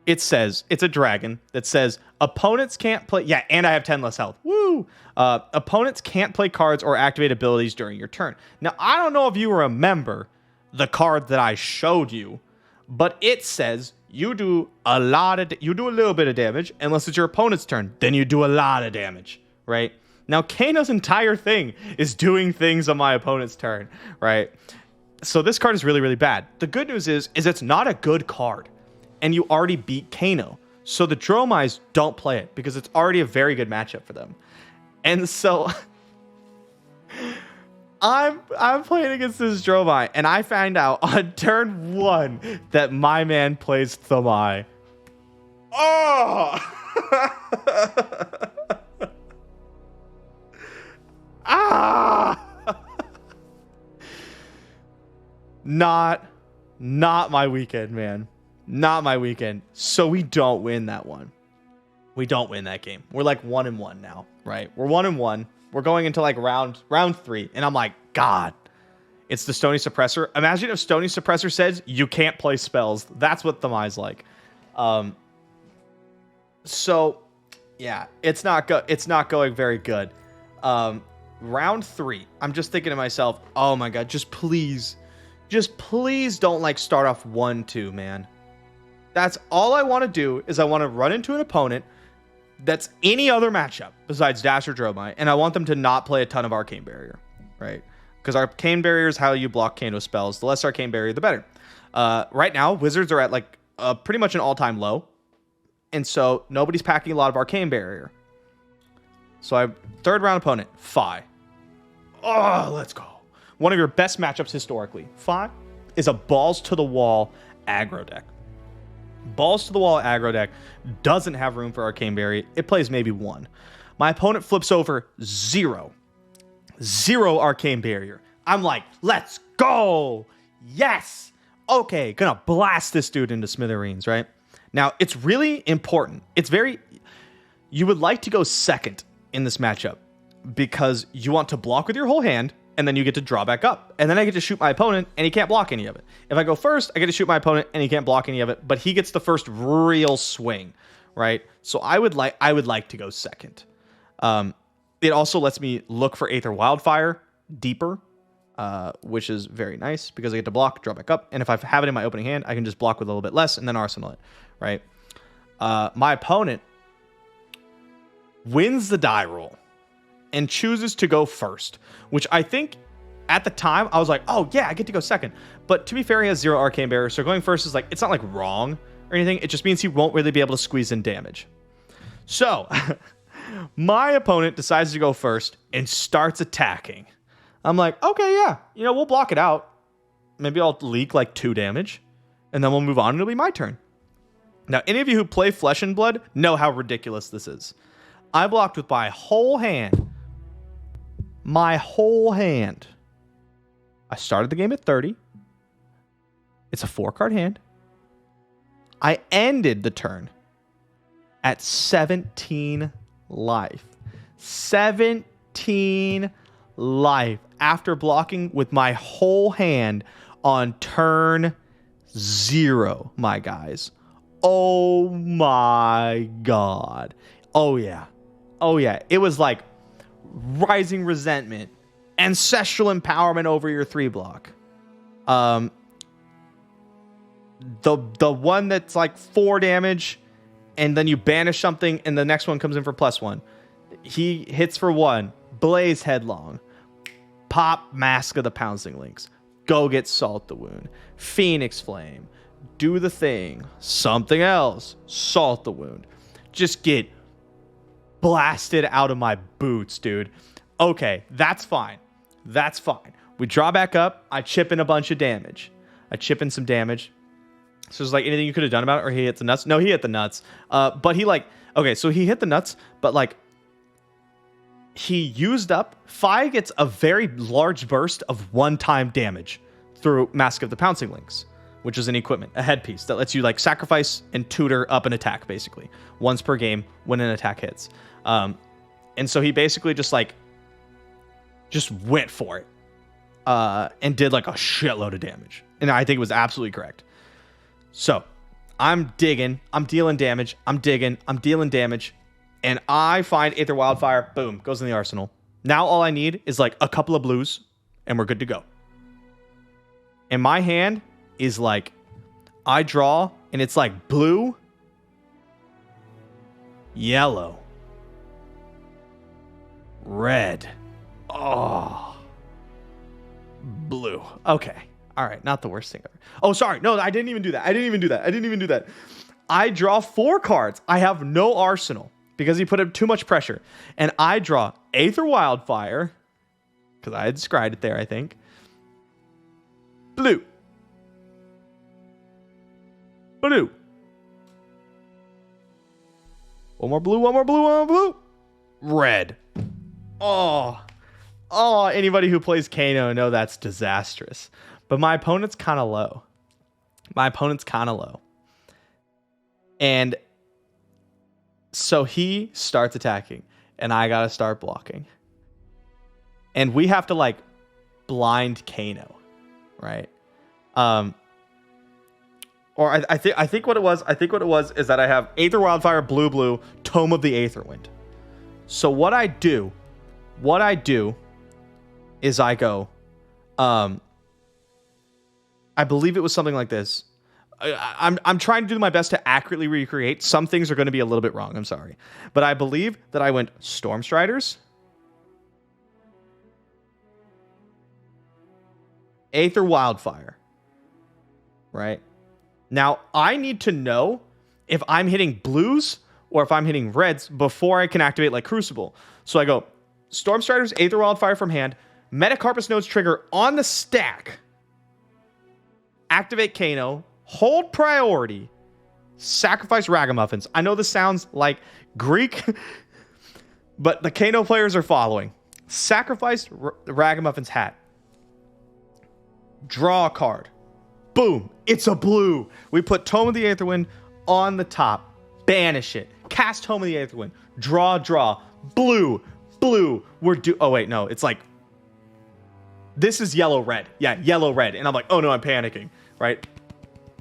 It says, it's a dragon that says, opponents can't play... Yeah, and I have 10 less health. Woo! Opponents can't play cards or activate abilities during your turn. Now, I don't know if you remember the card that I showed you, but it says you do a little bit of damage unless it's your opponent's turn. Then you do a lot of damage, right? Now, Kano's entire thing is doing things on my opponent's turn, right? So this card is really, really bad. The good news is it's not a good card, and you already beat Kano. So the Dromais don't play it because it's already a very good matchup for them. And so I'm playing against this Dromai, and I find out on turn 1 that my man plays Thamai. Oh! Ah! Not my weekend, man. Not my weekend. So we don't win that one. We don't win that game. We're like 1-1 now, right? We're 1-1. We're going into like round 3. And I'm like, God, it's the Stony Suppressor. Imagine if Stony Suppressor says you can't play spells. That's what the Mai's like. So yeah, it's not going very good. Round 3. I'm just thinking to myself, oh my God, just please don't like start off 1-2, man. That's all I want to do is I want to run into an opponent that's any other matchup besides Dash or Dromai, and I want them to not play a ton of Arcane Barrier, right? Because Arcane Barrier is how you block Kano spells. The less Arcane Barrier, the better. Right now, Wizards are at like pretty much an all-time low, and so nobody's packing a lot of Arcane Barrier. So third round opponent, FaB. Oh, let's go. One of your best matchups historically. FaB is a balls to the wall aggro deck. Balls to the wall aggro deck doesn't have room for Arcane Barrier. It plays maybe 1. My opponent flips over 0 Arcane Barrier. I'm like, let's go. Yes. Okay, gonna blast this dude into smithereens, right? Now, it's really important. You would like to go second in this matchup because you want to block with your whole hand, and then you get to draw back up. And then I get to shoot my opponent, and he can't block any of it. If I go first, I get to shoot my opponent, and he can't block any of it, but he gets the first real swing, right? So I would like to go second. It also lets me look for Aether Wildfire deeper, which is very nice because I get to block, draw back up, and if I have it in my opening hand, I can just block with a little bit less and then arsenal it, right? My opponent wins the die roll and chooses to go first, which I think at the time I was like, oh yeah, I get to go second. But to be fair, he has 0 Arcane Barrier, so going first is like, it's not like wrong or anything. It just means he won't really be able to squeeze in damage. So my opponent decides to go first and starts attacking. I'm like, okay, yeah, we'll block it out. Maybe I'll leak like 2 damage and then we'll move on and it'll be my turn. Now, any of you who play Flesh and Blood know how ridiculous this is. I blocked with my whole hand. My whole hand. I started the game at 30. It's a 4-card hand. I ended the turn at 17 life. 17 life after blocking with my whole hand on turn 0, my guys. Oh my God. Oh yeah. Oh yeah. It was like Rising Resentment, Ancestral Empowerment over your 3 block. The one that's like 4 damage, and then you banish something, and the next one comes in for +1. He hits for 1. Blaze Headlong. Pop Mask of the Pouncing Lynx. Go get Salt the Wound. Phoenix Flame. Do the thing. Something else. Salt the Wound. Just get blasted out of my boots, dude. Okay, that's fine. That's fine. We draw back up. I chip in a bunch of damage. I chip in some damage. So there's like anything you could have done about it, or he hit the nuts? No, he hit the nuts. But he okay, so he hit the nuts, but like he used up. FaB gets a very large burst of one-time damage through Mask of the Pouncing Lynx, which is an equipment, a headpiece that lets you like sacrifice and tutor up an attack basically once per game when an attack hits. And so he basically just went for it and did like a shitload of damage. And I think it was absolutely correct. So I'm digging, I'm dealing damage, I'm digging, I'm dealing damage, and I find Aether Wildfire, boom, goes in the arsenal. Now all I need is like a couple of blues and we're good to go. And my hand is like, I draw and it's like blue, yellow, red. Oh, blue. Okay. All right. Not the worst thing ever. Oh, sorry. No, I didn't even do that. I didn't even do that. I draw 4 cards. I have no arsenal because he put up too much pressure. And I draw Aether Wildfire because I had described it there, I think. Blue. Blue. One more blue, one more blue, one more blue. Red. Oh, anybody who plays Kano know that's disastrous. But my opponent's kind of low. And so he starts attacking, and I gotta start blocking. And we have to like blind Kano, right? Or I think what it was is that I have Aether Wildfire, blue, Tome of the Aetherwind. So what I do is I go, I believe it was something like this. I'm trying to do my best to accurately recreate. Some things are going to be a little bit wrong. I'm sorry. But I believe that I went Stormstriders, Aether Wildfire, right? Now, I need to know if I'm hitting blues or if I'm hitting reds before I can activate like Crucible. So I go Stormstriders, Aether Wildfire from hand, Metacarpus Nodes trigger on the stack, activate Kano, hold priority, sacrifice Ragamuffins. I know this sounds like Greek, but the Kano players are following. Sacrifice Ragamuffins hat. Draw a card. Boom. It's a blue. We put Tome of the Aetherwind on the top. Banish it. Cast Tome of the Aetherwind. Draw. Blue. We're oh, wait, no. It's like, this is yellow-red. Yeah, yellow-red. And I'm like, oh no, I'm panicking, right?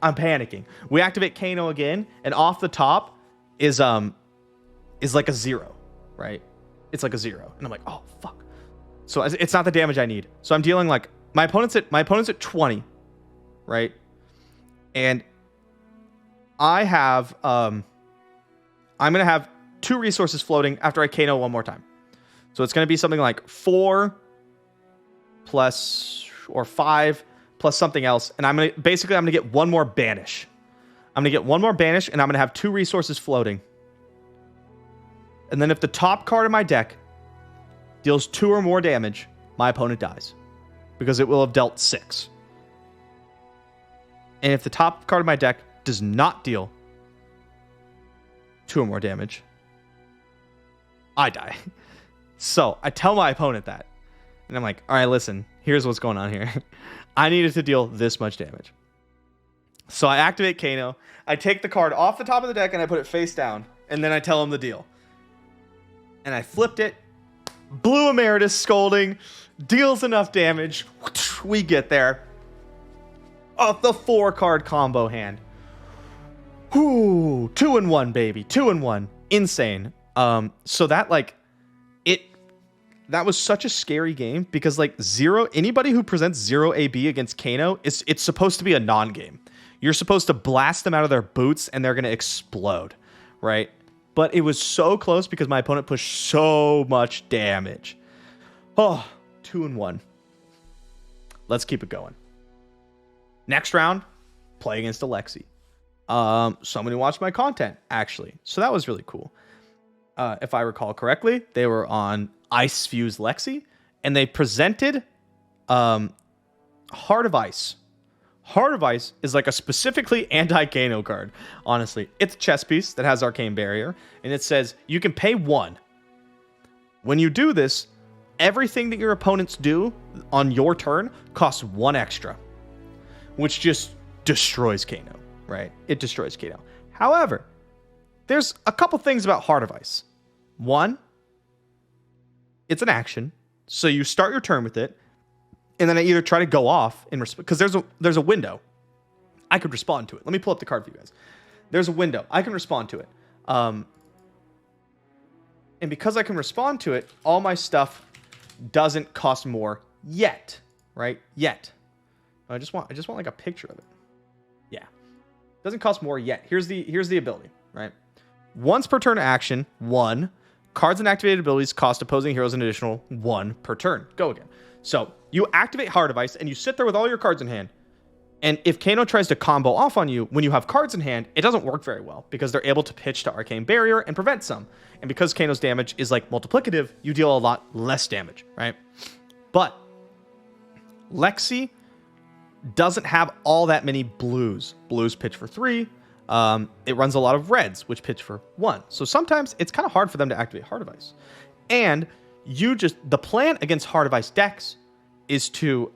I'm panicking. We activate Kano again, and off the top is like a 0, right? It's like a 0. And I'm like, oh, fuck. So it's not the damage I need. So I'm dealing like, my opponent's at 20, right? And I have, I'm going to have 2 resources floating after I Kano one more time. So it's going to be something like 4 plus or 5 plus something else. And I'm going to get one more banish. I'm going to get one more banish, and I'm going to have 2 resources floating. And then if the top card of my deck deals 2 or more damage, my opponent dies, because it will have dealt 6. And if the top card of my deck does not deal 2 or more damage, I die. So I tell my opponent that. And I'm like, all right, listen, here's what's going on here. I needed to deal this much damage. So I activate Kano. I take the card off the top of the deck and I put it face down. And then I tell him the deal. And I flipped it. Blue Emeritus Scolding. Deals enough damage. We get there. Off the 4-card combo hand. Ooh, 2-in-1, baby. 2-in-1. Insane. So that, like, that was such a scary game because, like, anybody who presents 0 AB against Kano, it's supposed to be a non-game. You're supposed to blast them out of their boots and they're going to explode, right? But it was so close because my opponent pushed so much damage. Oh, 2-in-1. Let's keep it going. Next round, play against Alexi. Somebody watched my content, actually. So that was really cool. If I recall correctly, they were on Ice Fuse Lexi, and they presented Heart of Ice. Heart of Ice is like a specifically anti-Kano card, honestly. It's a chess piece that has Arcane Barrier, and it says you can pay 1. When you do this, everything that your opponents do on your turn costs 1 extra, which just destroys Kano, right? It destroys Kano. However, there's a couple things about Heart of Ice. 1, it's an action, so you start your turn with it, and then I either try to go off in because there's a window. I could respond to it. Let me pull up the card for you guys. There's a window. I can respond to it. And because I can respond to it, all my stuff doesn't cost more yet, right? Yet. I just want like a picture of it. Yeah. Doesn't cost more yet. Here's the ability, right? Once per turn action, 1. Cards and activated abilities cost opposing heroes an additional 1 per turn. Go again. So you activate Heart of Ice and you sit there with all your cards in hand. And if Kano tries to combo off on you when you have cards in hand, it doesn't work very well because they're able to pitch to Arcane Barrier and prevent some. And because Kano's damage is like multiplicative, you deal a lot less damage, right? But Lexi doesn't have all that many blues. Blues pitch for 3. It runs a lot of reds, which pitch for 1. So sometimes it's kind of hard for them to activate Heart of Ice. And the plan against Heart of Ice decks is to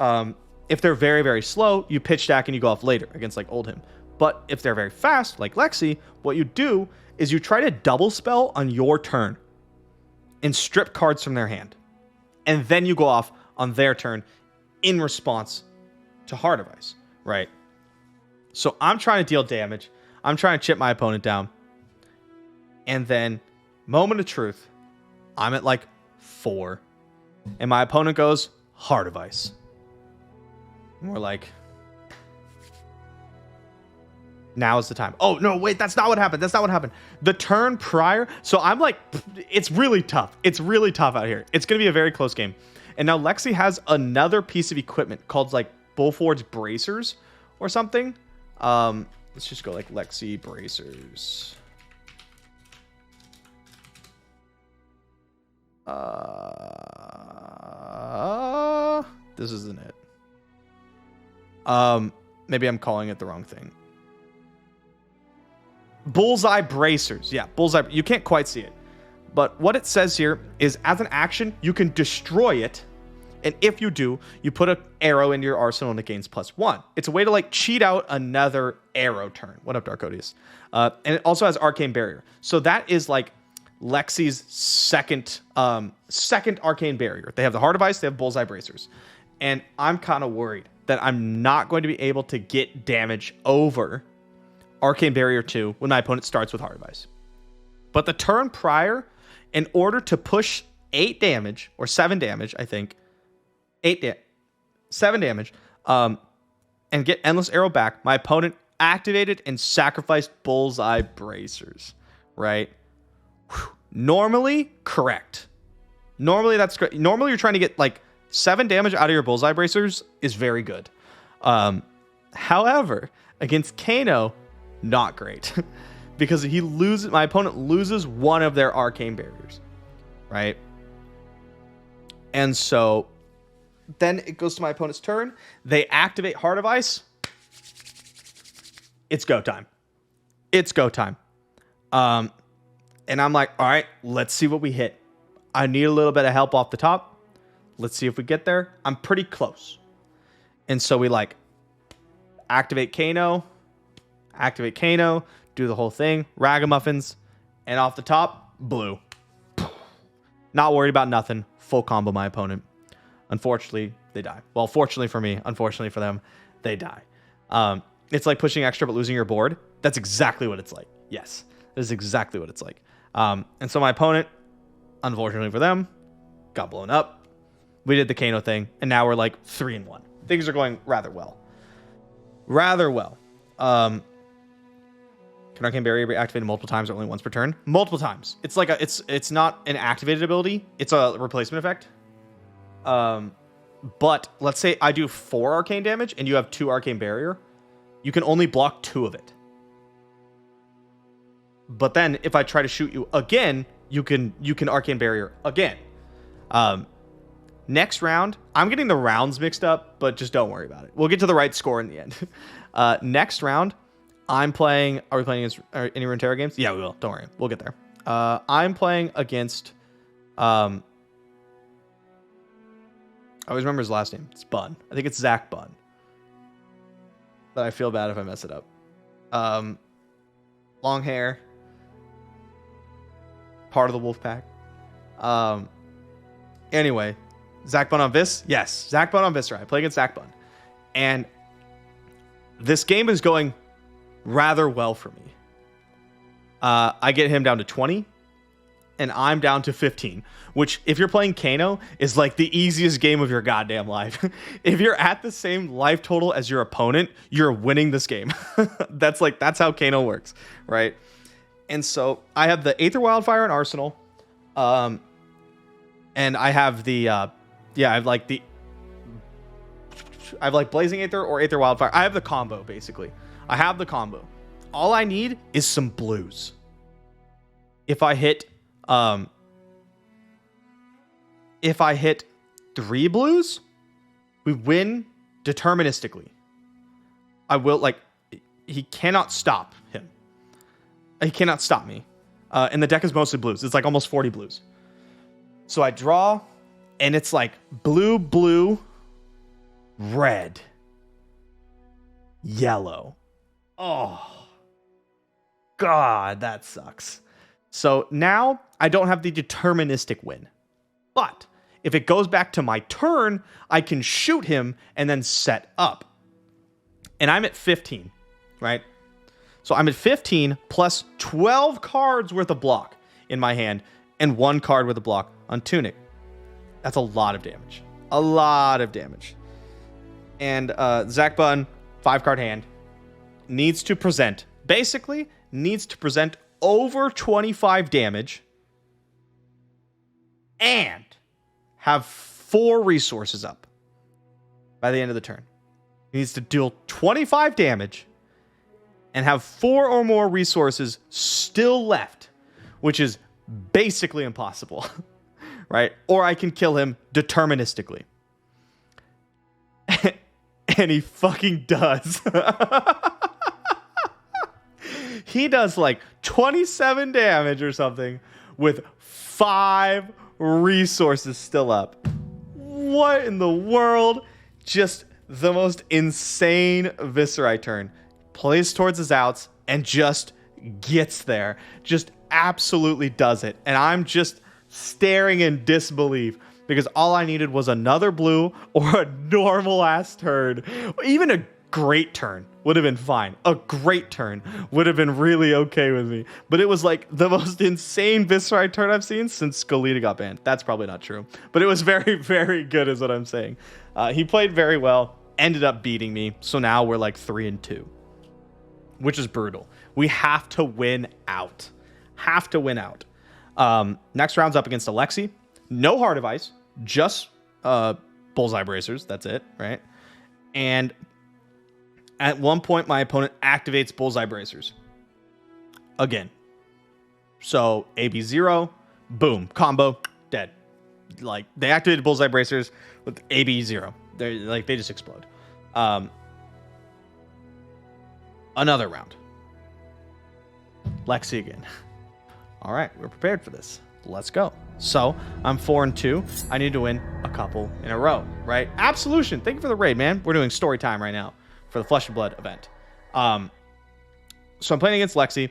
If they're very, very slow, you pitch stack and you go off later against like Oldhim. But if they're very fast, like Lexi, what you do is you try to double spell on your turn and strip cards from their hand. And then you go off on their turn in response to Heart of Ice, right? So I'm trying to deal damage. I'm trying to chip my opponent down. And then, moment of truth, I'm at like 4. And my opponent goes, Heart of Ice. And we're like, now is the time. Oh, no, wait, that's not what happened. That's not what happened. The turn prior. So I'm like, it's really tough. It's really tough out here. It's going to be a very close game. And now Lexi has another piece of equipment called like Bullford's Bracers or something. Let's just go like Lexi Bracers. This isn't it. Maybe I'm calling it the wrong thing. Bullseye Bracers. Yeah, Bullseye. You can't quite see it. But what it says here is as an action, you can destroy it. And if you do, you put an arrow into your arsenal and it gains +1. It's a way to like cheat out another arrow turn. What up, Dark Odious? And it also has Arcane Barrier. So that is like Lexi's second Arcane Barrier. They have the Heart of Ice, they have Bullseye Bracers. And I'm kind of worried that I'm not going to be able to get damage over Arcane Barrier 2 when my opponent starts with Heart of Ice. But the turn prior, in order to push 8 damage, or 7 damage, I think, 7 damage, and get Endless Arrow back, my opponent activated and sacrificed Bullseye Bracers, right? Whew. Normally, correct. Normally, that's great. Normally, you're trying to get, like, 7 damage out of your Bullseye Bracers is very good. However, against Kano, not great. Because my opponent loses one of their Arcane Barriers, right? And so then it goes to my opponent's turn. They activate Heart of Ice. It's go time. It's go time. And I'm like, all right, let's see what we hit. I need a little bit of help off the top. Let's see if we get there. I'm pretty close. And so we like activate Kano, do the whole thing, Ragamuffins, and off the top, blue. Not worried about nothing. Full combo my opponent. Unfortunately, they die. Well, fortunately for me, unfortunately for them, they die. It's like pushing extra but losing your board. That's exactly what it's like. Yes, this is exactly what it's like. And so my opponent, unfortunately for them, got blown up. We did the Kano thing, and now we're like 3-1. Things are going rather well. Can Arcane Barrier be activated multiple times or only once per turn? Multiple times. It's like it's not an activated ability. It's a replacement effect. But let's say I do 4 arcane damage and you have 2 Arcane Barrier. You can only block 2 of it. But then if I try to shoot you again, you can Arcane Barrier again. Next round, I'm getting the rounds mixed up, but just don't worry about it. We'll get to the right score in the end. Next round, I'm playing... Are we playing against any Runeterra games? Yeah, we will. Don't worry. We'll get there. I'm playing against... I always remember his last name. It's Bunn. I think it's Zach Bunn. But I feel bad if I mess it up. Long hair. Part of the wolf pack. Anyway, Zach Bunn on Vis? Yes, Zach Bunn on Viscera. I play against Zach Bunn. And this game is going rather well for me. I get him down to 20. And I'm down to 15, which if you're playing Kano is like the easiest game of your goddamn life. If you're at the same life total as your opponent, you're winning this game. That's how Kano works, right? And so I have the Aether Wildfire in Arsenal. And I have the I have like Blazing Aether or Aether Wildfire. I have the combo basically. I have the combo. All I need is some blues. If I hit 3 blues, we win deterministically. He cannot stop him. He cannot stop me. And the deck is mostly blues. It's like almost 40 blues. So I draw, and it's like blue, blue, red, yellow. Oh, God, that sucks. So now I don't have the deterministic win. But if it goes back to my turn, I can shoot him and then set up. And I'm at 15, right? So I'm at 15 plus 12 cards worth of block in my hand and 1 card worth of block on Tunic. That's a lot of damage. A lot of damage. And Zach Bunn, 5-card hand, needs to present. Basically, needs to present over 25 damage and have 4 resources up by the end of the turn. He needs to deal 25 damage and have 4 or more resources still left, which is basically impossible, right? Or I can kill him deterministically. And he fucking does. He does like 27 damage or something with 5 resources still up. What in the world? Just the most insane Viscerai turn. Plays towards his outs and just gets there. Just absolutely does it. And I'm just staring in disbelief because all I needed was another blue or a normal ass turn. Even a great turn would have been fine. A great turn would have been really okay with me. But it was like the most insane Viscerai turn I've seen since Skelita got banned. That's probably not true. But it was very, very good is what I'm saying. He played very well. Ended up beating me. So now we're like 3-2. Which is brutal. We have to win out. Have to win out. Next round's up against Alexi. No Heart of Ice. Just Bullseye Bracers. That's it, right? And at one point, my opponent activates Bullseye Bracers. Again. So, AB0. Boom. Combo. Dead. Like, they activated Bullseye Bracers with AB0. They just explode. Another round. Lexi again. All right, we're prepared for this. Let's go. So I'm 4-2. I need to win a couple in a row, right? Absolution. Thank you for the raid, man. We're doing story time right now for the Flesh and Blood event. So I'm playing against Lexi,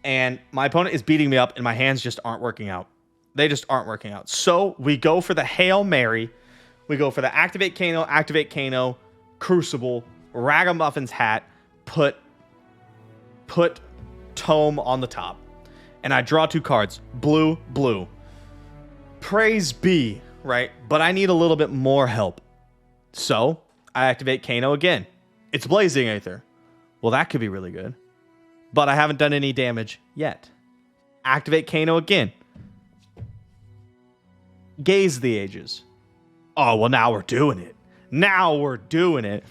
and my opponent is beating me up, and my hands just aren't working out. They just aren't working out. So we go for the Hail Mary. We go for the Activate Kano, Crucible, Ragamuffin's Hat, put Tome on the top. And I draw 2 cards. Blue, blue. Praise be, right? But I need a little bit more help. So I activate Kano again. It's Blazing Aether. Well, that could be really good. But I haven't done any damage yet. Activate Kano again. Gaze the Ages. Oh, well, now we're doing it. Now we're doing it.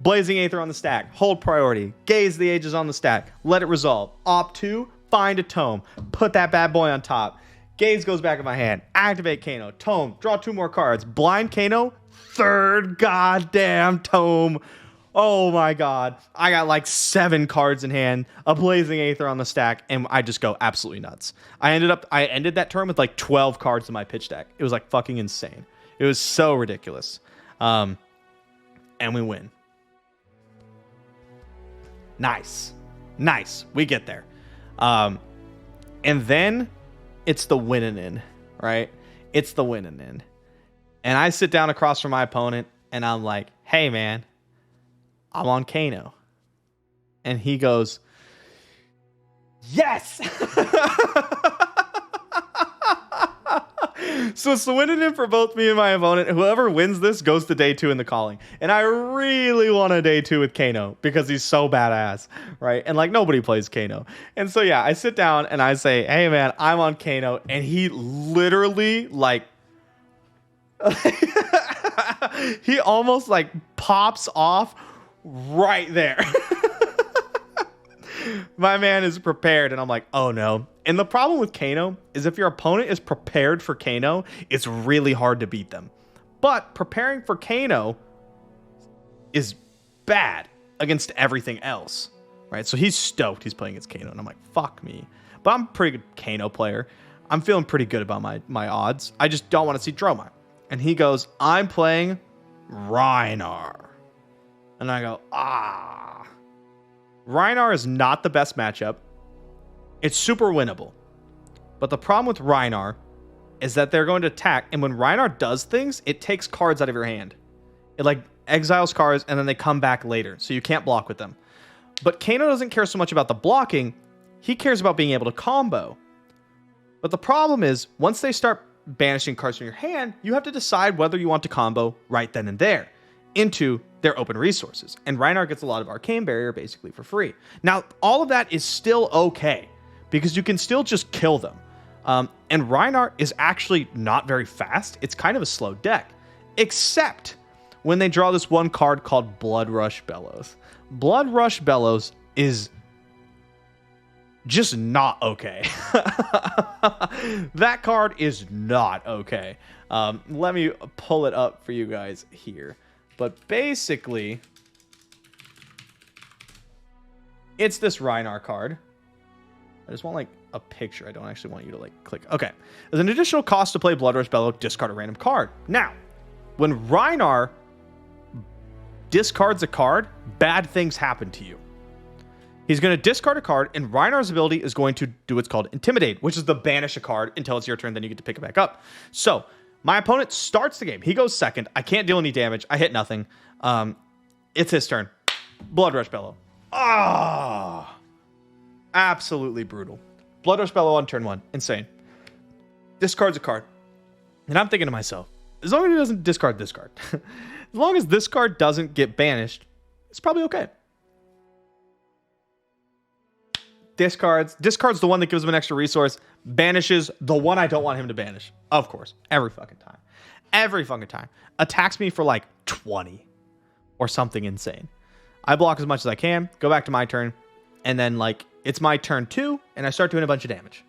Blazing Aether on the stack. Hold priority. Gaze the Ages on the stack. Let it resolve. Opt 2. Find a Tome. Put that bad boy on top. Gaze goes back in my hand. Activate Kano. Tome. Draw 2 more cards. Blind Kano. 3rd goddamn Tome. Oh my god. I got like 7 cards in hand. A Blazing Aether on the stack. And I just go absolutely nuts. I ended that turn with like 12 cards in my pitch deck. It was like fucking insane. It was so ridiculous. And we win. Nice. We get there. And then it's the winning in, right? It's the winning in. And I sit down across from my opponent and I'm like, hey man, I'm on Kano. And he goes, yes! So it's the winning in for both me and my opponent. Whoever wins this goes to day 2 in the calling. And I really want a day 2 with Kano because he's so badass, right? And like nobody plays Kano. And so yeah, I sit down and I say, hey man, I'm on Kano. And he literally like, he almost like pops off right there. My man is prepared and I'm like, oh no. And the problem with Kano is if your opponent is prepared for Kano, it's really hard to beat them. But preparing for Kano is bad against everything else, right? So he's stoked he's playing against Kano, and I'm like, fuck me. But I'm a pretty good Kano player. I'm feeling pretty good about my odds. I just don't want to see Dromai. And he goes, I'm playing Rhinar. And I go, ah. Rhinar is not the best matchup. It's super winnable. But the problem with Rhinar is that they're going to attack, and when Rhinar does things, it takes cards out of your hand. It like exiles cards, and then they come back later, so you can't block with them. But Kano doesn't care so much about the blocking. He cares about being able to combo. But the problem is, once they start banishing cards from your hand, you have to decide whether you want to combo right then and there into their open resources. And Rhinar gets a lot of Arcane Barrier basically for free. Now, all of that is still okay, because you can still just kill them. And Rhinar is actually not very fast. It's kind of a slow deck, except when they draw this one card called Blood Rush Bellows. Blood Rush Bellows is just not okay. That card is not okay. Let me pull it up for you guys here. But basically, it's this Rhinar card. I just want like a picture. I don't actually want you to like click. Okay. There's an additional cost to play Blood Rush Bellow, discard a random card. Now, when Rhinar discards a card, bad things happen to you. He's going to discard a card, and Rhinar's ability is going to do what's called Intimidate, which is the banish a card until it's your turn, then you get to pick it back up. So, my opponent starts the game. He goes second. I can't deal any damage. I hit nothing. It's his turn. Blood Rush Bellow. Ah! Absolutely brutal. Blood Rush Bellow on turn 1. Insane. Discards a card. And I'm thinking to myself, as long as he doesn't discard this card, as long as this card doesn't get banished, it's probably okay. Discards the one that gives him an extra resource, banishes the one I don't want him to banish. Of course. Every fucking time. Every fucking time. Attacks me for like 20 or something insane. I block as much as I can, go back to my turn, and then like it's my turn 2, and I start doing a bunch of damage.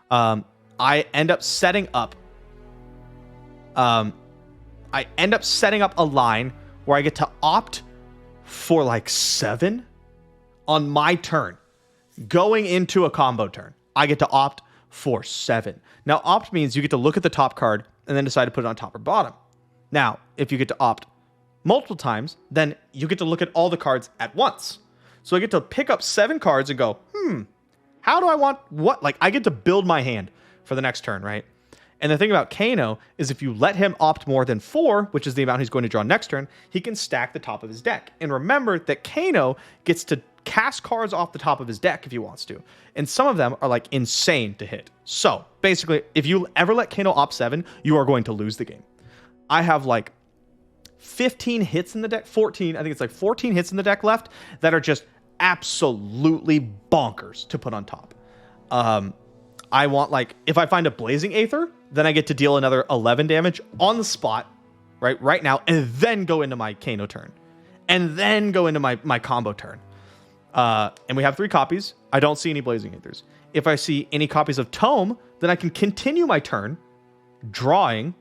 I end up setting up a line where I get to opt for like 7 on my turn. Going into a combo turn, I get to opt for 7. Now, opt means you get to look at the top card and then decide to put it on top or bottom. Now, if you get to opt multiple times, then you get to look at all the cards at once. So I get to pick up 7 cards and go, how do I want what? Like, I get to build my hand for the next turn, right? And the thing about Kano is if you let him opt more than 4, which is the amount he's going to draw next turn, he can stack the top of his deck. And remember that Kano gets to cast cards off the top of his deck if he wants to. And some of them are like insane to hit. So basically, if you ever let Kano opt 7, you are going to lose the game. I have like 15 hits in the deck, 14, I think it's like 14 hits in the deck left that are just absolutely bonkers to put on top. I want like, if I find a Blazing Aether, then I get to deal another 11 damage on the spot, right now, and then go into my Kano turn. And then go into my combo turn. And we have 3 copies. I don't see any Blazing Aethers. If I see any copies of Tome, then I can continue my turn, drawing,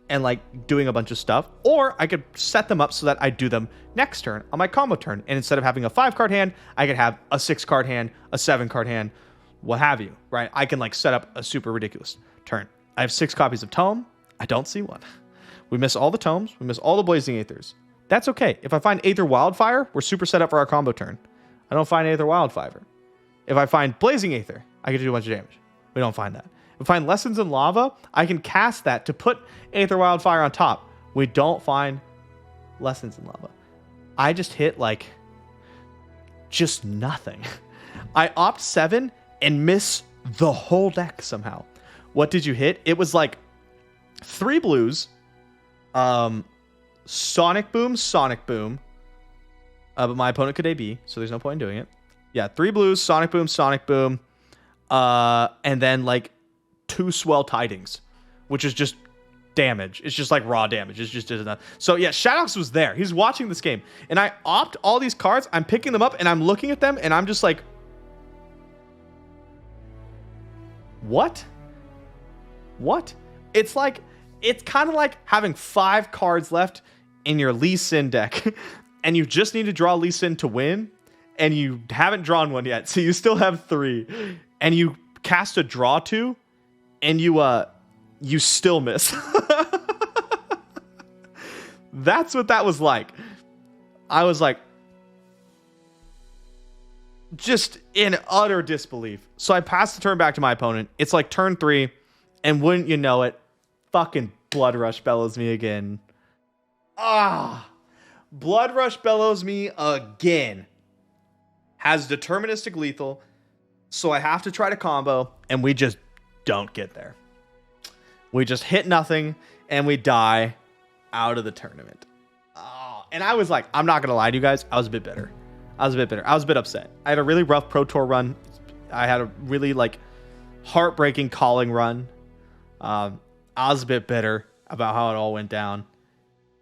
and like doing a bunch of stuff. Or I could set them up so that I do them next turn on my combo turn. And instead of having a 5-card hand, I could have a 6-card hand, a 7-card hand, what have you, right? I can like set up a super ridiculous turn. I have 6 copies of Tome. I don't see one. We miss all the Tomes. We miss all the Blazing Aethers. That's okay. If I find Aether Wildfire, we're super set up for our combo turn. I don't find Aether Wildfire. If I find Blazing Aether, I get to do a bunch of damage. We don't find that. If I find Lessons in Lava, I can cast that to put Aether Wildfire on top. We don't find Lessons in Lava. I just hit like just nothing. I opt 7 and miss the whole deck somehow. What did you hit? It was like 3 blues, Sonic Boom, but my opponent could AB, so there's no point in doing it. Yeah, 3 blues, Sonic Boom, and then like 2 Swell Tidings, which is just damage. It's just like raw damage. It's just enough. So yeah, Shadox was there. He's watching this game, and I opt all these cards. I'm picking them up, and I'm looking at them, and I'm just like, what? It's like, it's kind of like having 5 cards left in your Lee Sin deck, and you just need to draw Lee Sin to win, and you haven't drawn one yet, so you still have 3, and you cast a draw 2, and you still miss. that's what that was like. I was like, just in utter disbelief. So I passed the turn back to my opponent. It's like turn 3, and wouldn't you know it, fucking Blood Rush bellows me again. Blood Rush bellows me again. Has deterministic lethal, so I have to try to combo, and we just don't get there. We just hit nothing, and we die out of the tournament. And I was like, I'm not going to lie to you guys, I was a bit bitter. I was a bit upset. I had a really rough Pro Tour run. I had a really, like, heartbreaking calling run. I was a bit bitter about how it all went down.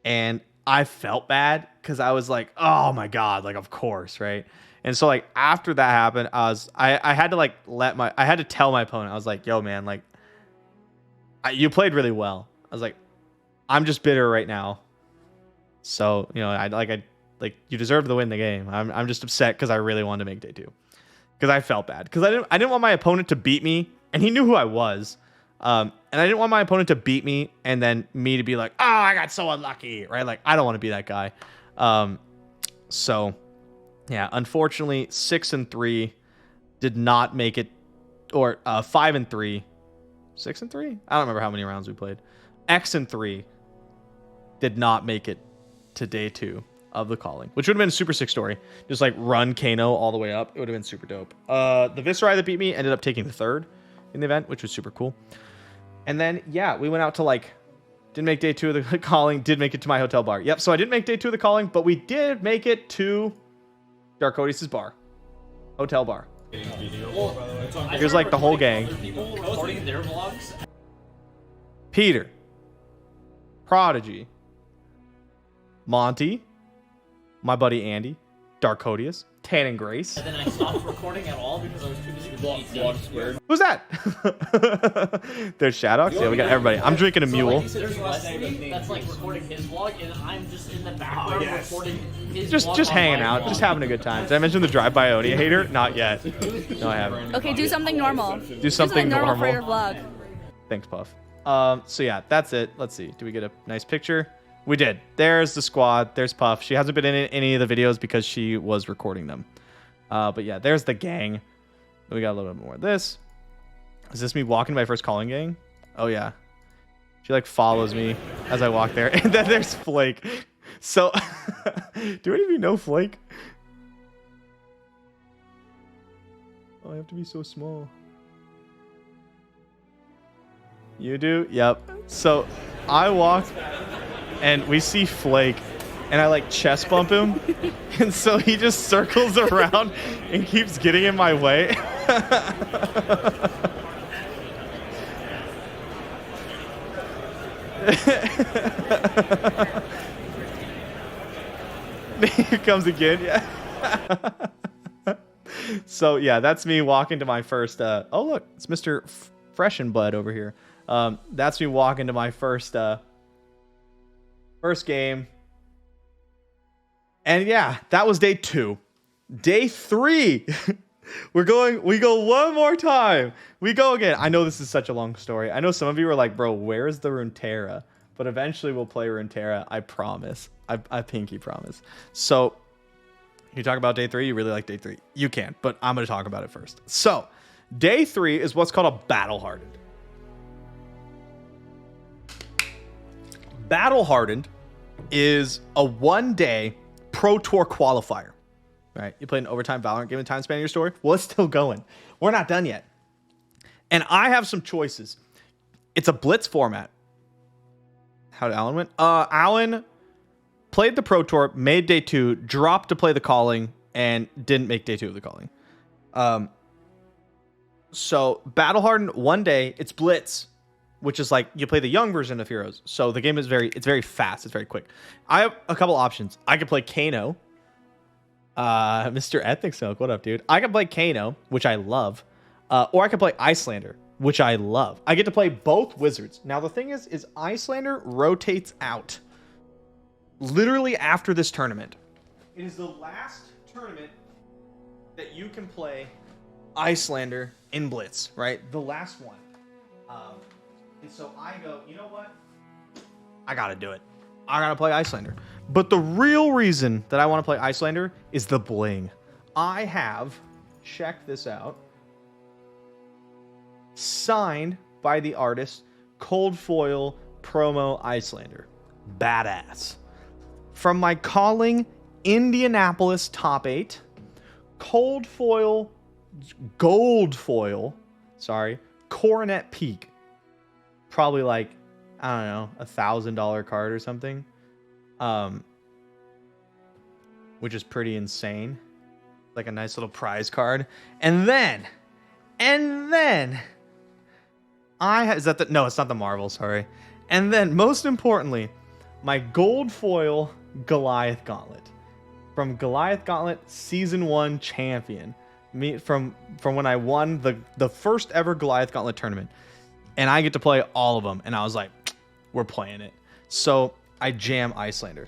And I felt bad because I was like, oh my God, like, of course, right? And so, like, after that happened, I had to, like, I had to tell my opponent, I was like, yo, man, like, you played really well. I was like, I'm just bitter right now. So, you know, you deserve to win the game. I'm just upset because I really wanted to make day 2. Because I felt bad. Because I didn't want my opponent to beat me, and he knew who I was. And I didn't want my opponent to beat me and then me to be like, oh, I got so unlucky, right? Like, I don't want to be that guy. So, yeah, unfortunately, 6-3 did not make it, or 5-3, 6-3. I don't remember how many rounds we played. X-3 did not make it to day 2 of the calling, which would have been a super sick story. Just like run Kano all the way up. It would have been super dope. The Viserai that beat me ended up taking the 3rd in the event, which was super cool. And then, yeah, we went out to, like, didn't make day 2 of the calling, did make it to my hotel bar. Yep, so I didn't make day 2 of the calling, but we did make it to Darkodius' bar. Hotel bar. Here's, like, the whole gang. Recording their vlogs. Peter. Prodigy. Monty. My buddy Andy. Darkodius. Tan and Grace. And then I stopped recording at all because I was too busy with GTA. Who's that? There's Shadox. Yeah, we got everybody. I'm drinking a mule. Like, there's Wesley that's like recording his vlog, and I'm just in the background recording his vlog. Just hanging out, just having a good time. Did I mention the drive-by Odia hater? Not yet. No, I haven't. Okay, do something normal. Do something normal for your vlog. Thanks, Puff. So yeah, that's it. Let's see. Do we get a nice picture? We did. There's the squad. There's Puff. She hasn't been in any of the videos because she was recording them. But yeah, there's the gang. We got a little bit more of this. Is this me walking my first calling gang? Oh yeah. She like follows me as I walk there. And then there's Flake. So, do any of you know Flake? Oh, I have to be so small. You do? Yep. So, I walk and we see Flake and I like chest bump him. And so he just circles around and keeps getting in my way. Here comes again. Yeah. So yeah, that's me walking to my first oh look, it's Mr. Fresh and Blood over here. That's me walking to my first game. And yeah, that was day 2. Day 3. We go one more time. We go again. I know this is such a long story. I know some of you are like, bro, where's the Runeterra? But eventually we'll play Runeterra. I promise. I pinky promise. So, you talk about day 3? You really like day 3? You can, but I'm going to talk about it first. So, day 3 is what's called a Battle Hardened. Battle Hardened is a 1-day Pro Tour qualifier. Right? You played an overtime Valorant game in time span of your story? Well, it's still going. We're not done yet. And I have some choices. It's a blitz format. How did Alan win? Alan played the Pro Tour, made day 2, dropped to play the calling, and didn't make day 2 of the calling. So Battle Hardened 1 day, it's blitz, which is like you play the young version of Heroes. So the game is very fast, it's very quick. I have a couple options. I could play Kano. Mr. Ethnic Smoke, what up, dude? I can play Kano, which I love, or I can play Icelander, which I love. I get to play both wizards. Now, the thing is Icelander rotates out literally after this tournament. It is the last tournament that you can play Icelander in Blitz, right? The last one. And so I go, you know what? I gotta do it. I gotta play Icelander. But the real reason that I want to play Icelander is the bling. I have, check this out, signed by the artist, Cold Foil Promo Icelander. Badass. From my calling Indianapolis top 8, Cold Foil, Gold Foil, Coronet Peak. Probably like, I don't know, $1,000 card or something. Which is pretty insane. Like a nice little prize card. And then no, it's not the Marvel, sorry. And then most importantly, my gold foil Goliath Gauntlet. From Goliath Gauntlet Season 1 champion. From when I won the first ever Goliath Gauntlet tournament. And I get to play all of them. And I was like, we're playing it. So I jam Icelander.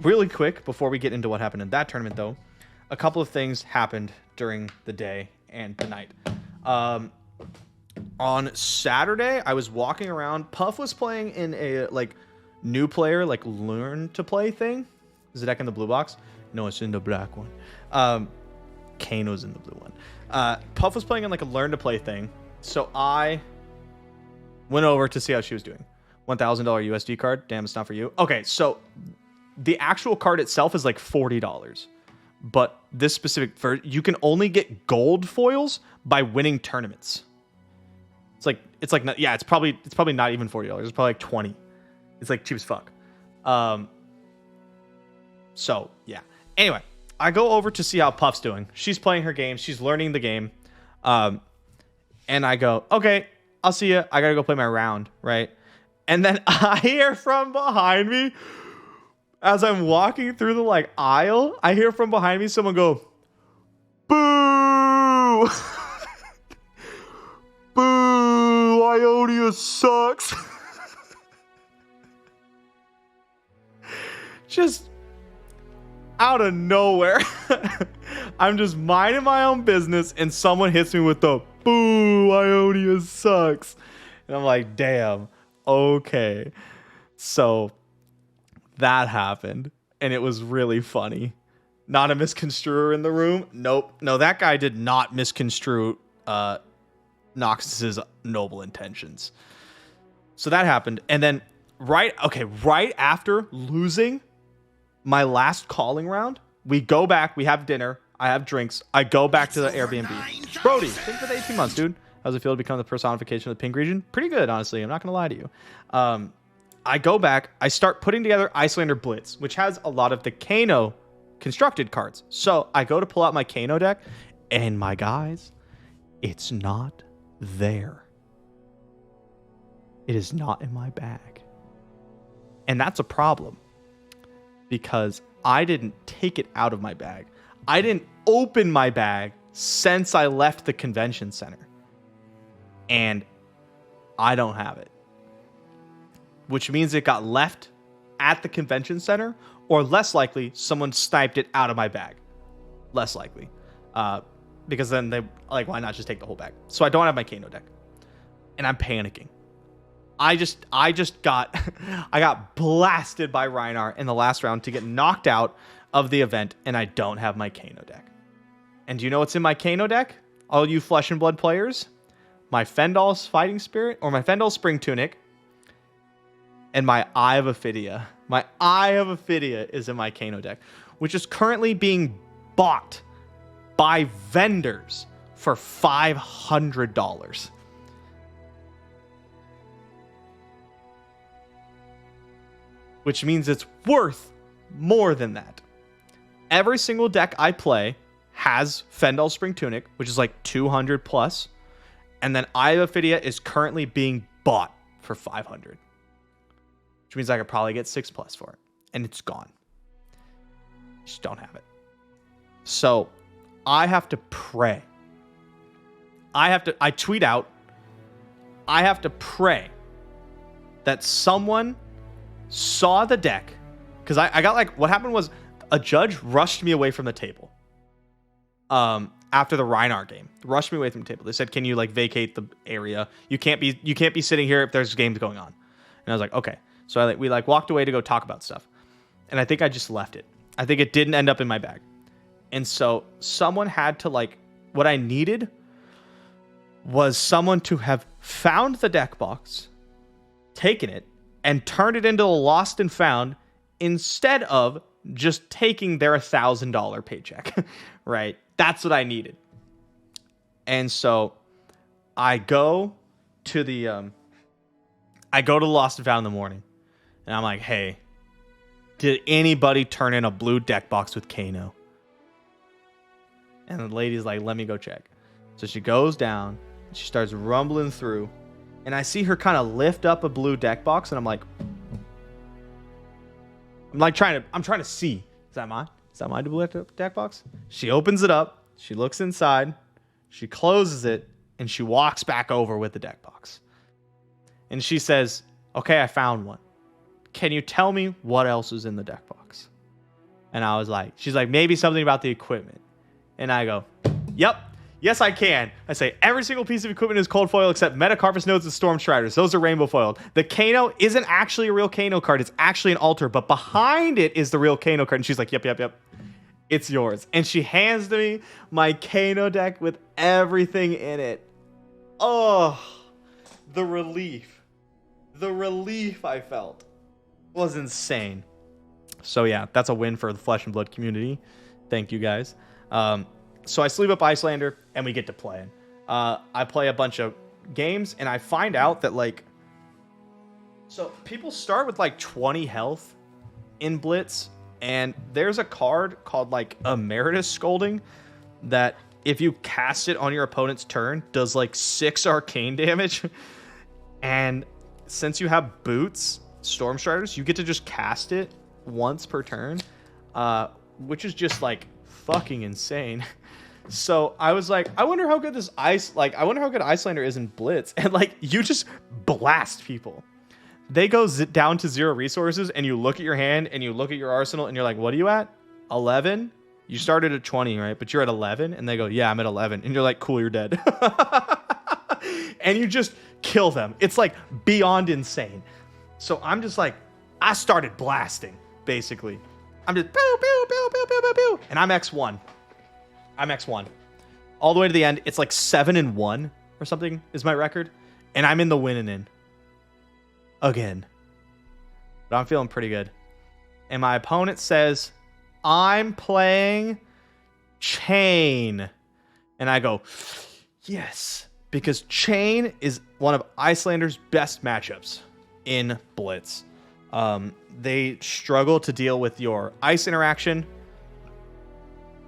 Really quick, before we get into what happened in that tournament, though, a couple of things happened during the day and the night. On Saturday, I was walking around. Puff was playing in a new player, learn to play thing. Is the deck in the blue box? No, it's in the black one. Kano's in the blue one. Puff was playing in a learn to play thing. So I went over to see how she was doing. $1,000 USD card. Damn, it's not for you. Okay, so the actual card itself is $40. But this specific you can only get gold foils by winning tournaments. It's probably not even $40. It's probably 20. It's cheap as fuck. So yeah. Anyway, I go over to see how Puff's doing. She's playing her game. She's learning the game. And I go, okay, I'll see you. I gotta go play my round, right? And then I hear from behind me, as I'm walking through the aisle, I hear from behind me someone go, boo! Boo! Ionia sucks. Just out of nowhere. I'm just minding my own business and someone hits me with the boo, Ionia sucks. And I'm like, damn, okay. So that happened, and it was really funny. Not a misconstruer in the room. Nope. No, that guy did not misconstrue Noxus's noble intentions. So that happened, and then right after losing my last calling round, we go back, we have dinner, I have drinks, I go back to the Airbnb. Brody, thanks for the 18 months, dude. How does it feel to become the personification of the pink region? Pretty good, honestly. I'm not gonna lie to you. I go back, I start putting together Icelander Blitz, which has a lot of the Kano constructed cards. So I go to pull out my Kano deck, and my guys, it's not there. It is not in my bag. And that's a problem, because I didn't take it out of my bag. I didn't open my bag since I left the convention center. And I don't have it. Which means it got left at the convention center, or less likely, someone sniped it out of my bag. Less likely. Because then they, why not just take the whole bag? So I don't have my Kano deck. And I'm panicking. I got blasted by Reinar in the last round to get knocked out of the event, and I don't have my Kano deck. And do you know what's in my Kano deck? All you Flesh and Blood players? My Fendal's Fighting Spirit, or my Fendal Spring Tunic, and my Eye of Ophidia. My Eye of Ophidia is in my Kano deck, which is currently being bought by vendors for $500. Which means it's worth more than that. Every single deck I play has Fendal Spring Tunic, which is 200 plus. And then Eye of Ophidia is currently being bought for 500. Which means I could probably get 6+ for it. And it's gone. Just don't have it. So I have to pray. I tweet out, I have to pray that someone saw the deck. Because I got what happened was a judge rushed me away from the table. After the Reinar game, rushed me away from the table. They said, "Can you vacate the area? You can't be sitting here if there's games going on." And I was like, "Okay." So we walked away to go talk about stuff. And I think I just left it. I think it didn't end up in my bag. And so someone had to what I needed was someone to have found the deck box, taken it, and turned it into a lost and found instead of just taking their $1,000 paycheck, right? That's what I needed. And so I go to the lost and found in the morning, and I'm like, hey, did anybody turn in a blue deck box with Kano? And the lady's like, let me go check. So she goes down, and she starts rumbling through, and I see her kind of lift up a blue deck box, and I'm trying to see. Is that mine? Is that my blue deck box? She opens it up, she looks inside, she closes it, and she walks back over with the deck box. And she says, okay, I found one. Can you tell me what else is in the deck box? And I was like, she's like, maybe something about the equipment. And I go, yep, yes, I can. I say, every single piece of equipment is cold foil except Metacarpus Nodes and Storm Striders. Those are rainbow foiled. The Kano isn't actually a real Kano card. It's actually an altar, but behind it is the real Kano card. And she's like, yep. It's yours. And she hands to me my Kano deck with everything in it. Oh, the relief I felt was insane. So yeah, that's a win for the Flesh and Blood community. Thank you guys. So I sleeve up Icelander and we get to play. I play a bunch of games and I find out that so people start with 20 health in Blitz, and there's a card called Emeritus Scolding that if you cast it on your opponent's turn does 6 arcane damage. And since you have boots, Storm Striders, you get to just cast it once per turn, which is just fucking insane. So I was like, I wonder how good this I wonder how good Icelander is in Blitz. And you just blast people. They go down to 0 resources, and you look at your hand and you look at your arsenal and you're like, what are you at? 11? You started at 20, right? But you're at 11. And they go, yeah, I'm at 11. And you're like, cool, you're dead. And you just kill them. It's beyond insane. So I'm just I started blasting, basically. I'm just pew, pew, pew, pew, pew, pew, pew. And I'm X1. All the way to the end. It's 7-1 or something is my record. And I'm in the winning in. Again. But I'm feeling pretty good. And my opponent says, I'm playing Chain. And I go, yes. Because Chain is one of Icelander's best matchups in Blitz. They struggle to deal with your ice interaction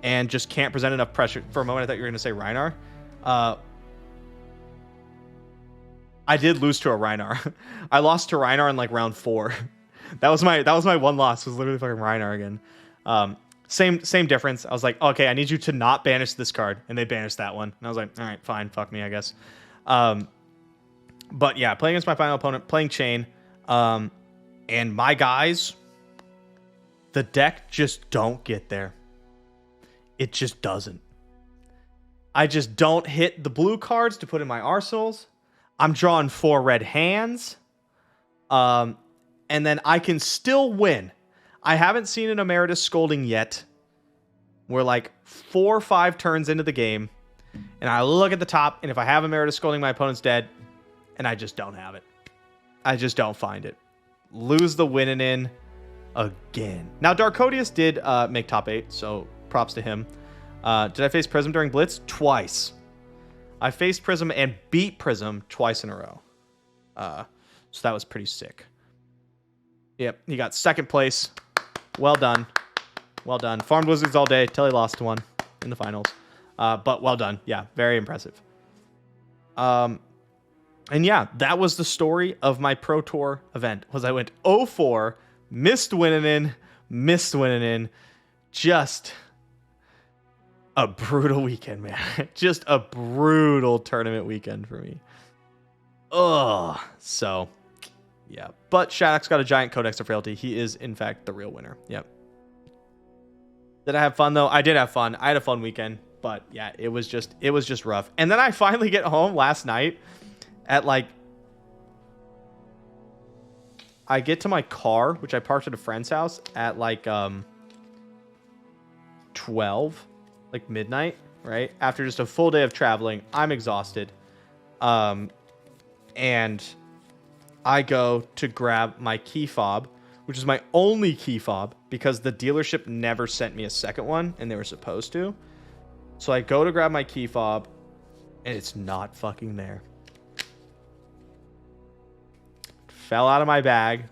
and just can't present enough pressure. For a moment, I thought you were going to say Rhinar. I did lose to a Rhinar. I lost to Rhinar in round 4. That was my one loss. Was literally fucking Rhinar again. Same difference. I was like, okay, I need you to not banish this card, and they banished that one. And I was like, all right, fine, fuck me, I guess. But yeah, playing against my final opponent, playing Chain, and my guys, the deck just don't get there. It just doesn't. I just don't hit the blue cards to put in my arsenals. I'm drawing 4 red hands. And then I can still win. I haven't seen an Emeritus Scolding yet. We're 4 or 5 turns into the game. And I look at the top, and if I have Emeritus Scolding, my opponent's dead. And I just don't have it. I just don't find it. Lose the winning in again. Now, Darkodius did make top 8, so props to him. Did I face Prism during Blitz? Twice. I faced Prism and beat Prism twice in a row. So that was pretty sick. Yep, he got 2nd place. Well done. Well done. Farmed Wizards all day till he lost to one in the finals. But well done. Yeah, very impressive. And yeah, that was the story of my Pro Tour event. Was I went 0-4, missed winning in. Just a brutal weekend, man. Just a brutal tournament weekend for me. Ugh. So, yeah. But Shattuck's got a giant Codex of Frailty. He is, in fact, the real winner. Yep. Did I have fun, though? I did have fun. I had a fun weekend. But, yeah, it was just rough. And then I finally get home last night at, I get to my car, which I parked at a friend's house at like 12, like midnight, right? After just a full day of traveling, I'm exhausted. And I go to grab my key fob, which is my only key fob because the dealership never sent me a second one and they were supposed to. So I go to grab my key fob and it's not fucking there. Fell out of my bag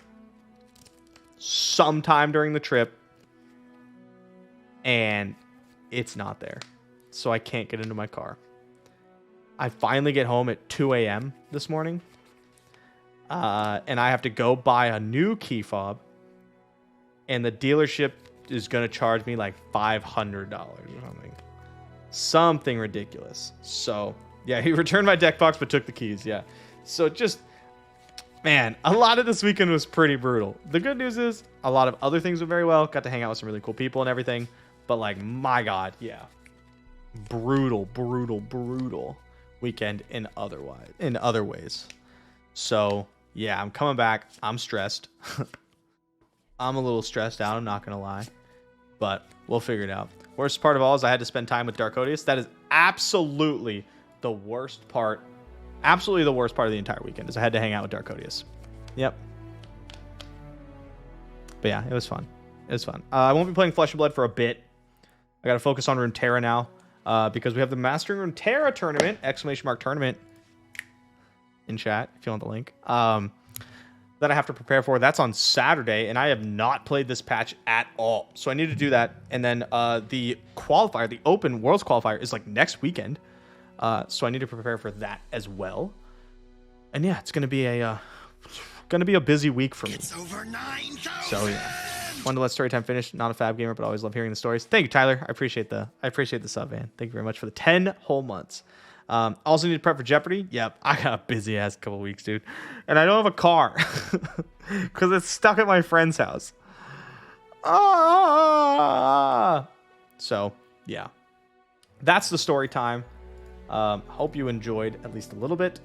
sometime during the trip and it's not there. So I can't get into my car. I finally get home at 2 a.m. this morning. And I have to go buy a new key fob. And the dealership is going to charge me like $500 or something. Something ridiculous. So, yeah, he returned my deck box but took the keys. Yeah. So just, man, a lot of this weekend was pretty brutal. The good news is a lot of other things went very well. Got to hang out with some really cool people and everything. But like, my God, yeah. Brutal weekend in other ways. So, yeah, I'm coming back. I'm stressed. I'm a little stressed out, I'm not going to lie. But we'll figure it out. Worst part of all is I had to spend time with Darkodius. That is absolutely the worst part. Absolutely the worst part of the entire weekend is I had to hang out with Darkodius. Yep. But yeah, it was fun. It was fun. I won't be playing Flesh and Blood for a bit. I got to focus on Runeterra now. Because we have the Mastering Runeterra tournament, !tournament in chat, if you want the link, that I have to prepare for. That's on Saturday, and I have not played this patch at all. So I need to do that. And then the qualifier, the Open Worlds qualifier, is like next weekend. So I need to prepare for that as well. And yeah, it's going to be a busy week for me. It's over 9,000. So yeah. Wanted to let Storytime finish. Not a FaB gamer, but always love hearing the stories. Thank you, Tyler. I appreciate the sub, man. Thank you very much for the 10 whole months. Also need to prep for Jeopardy. Yep, I got a busy ass couple weeks, dude. And I don't have a car because it's stuck at my friend's house. So yeah, that's the story time. Hope you enjoyed at least a little bit.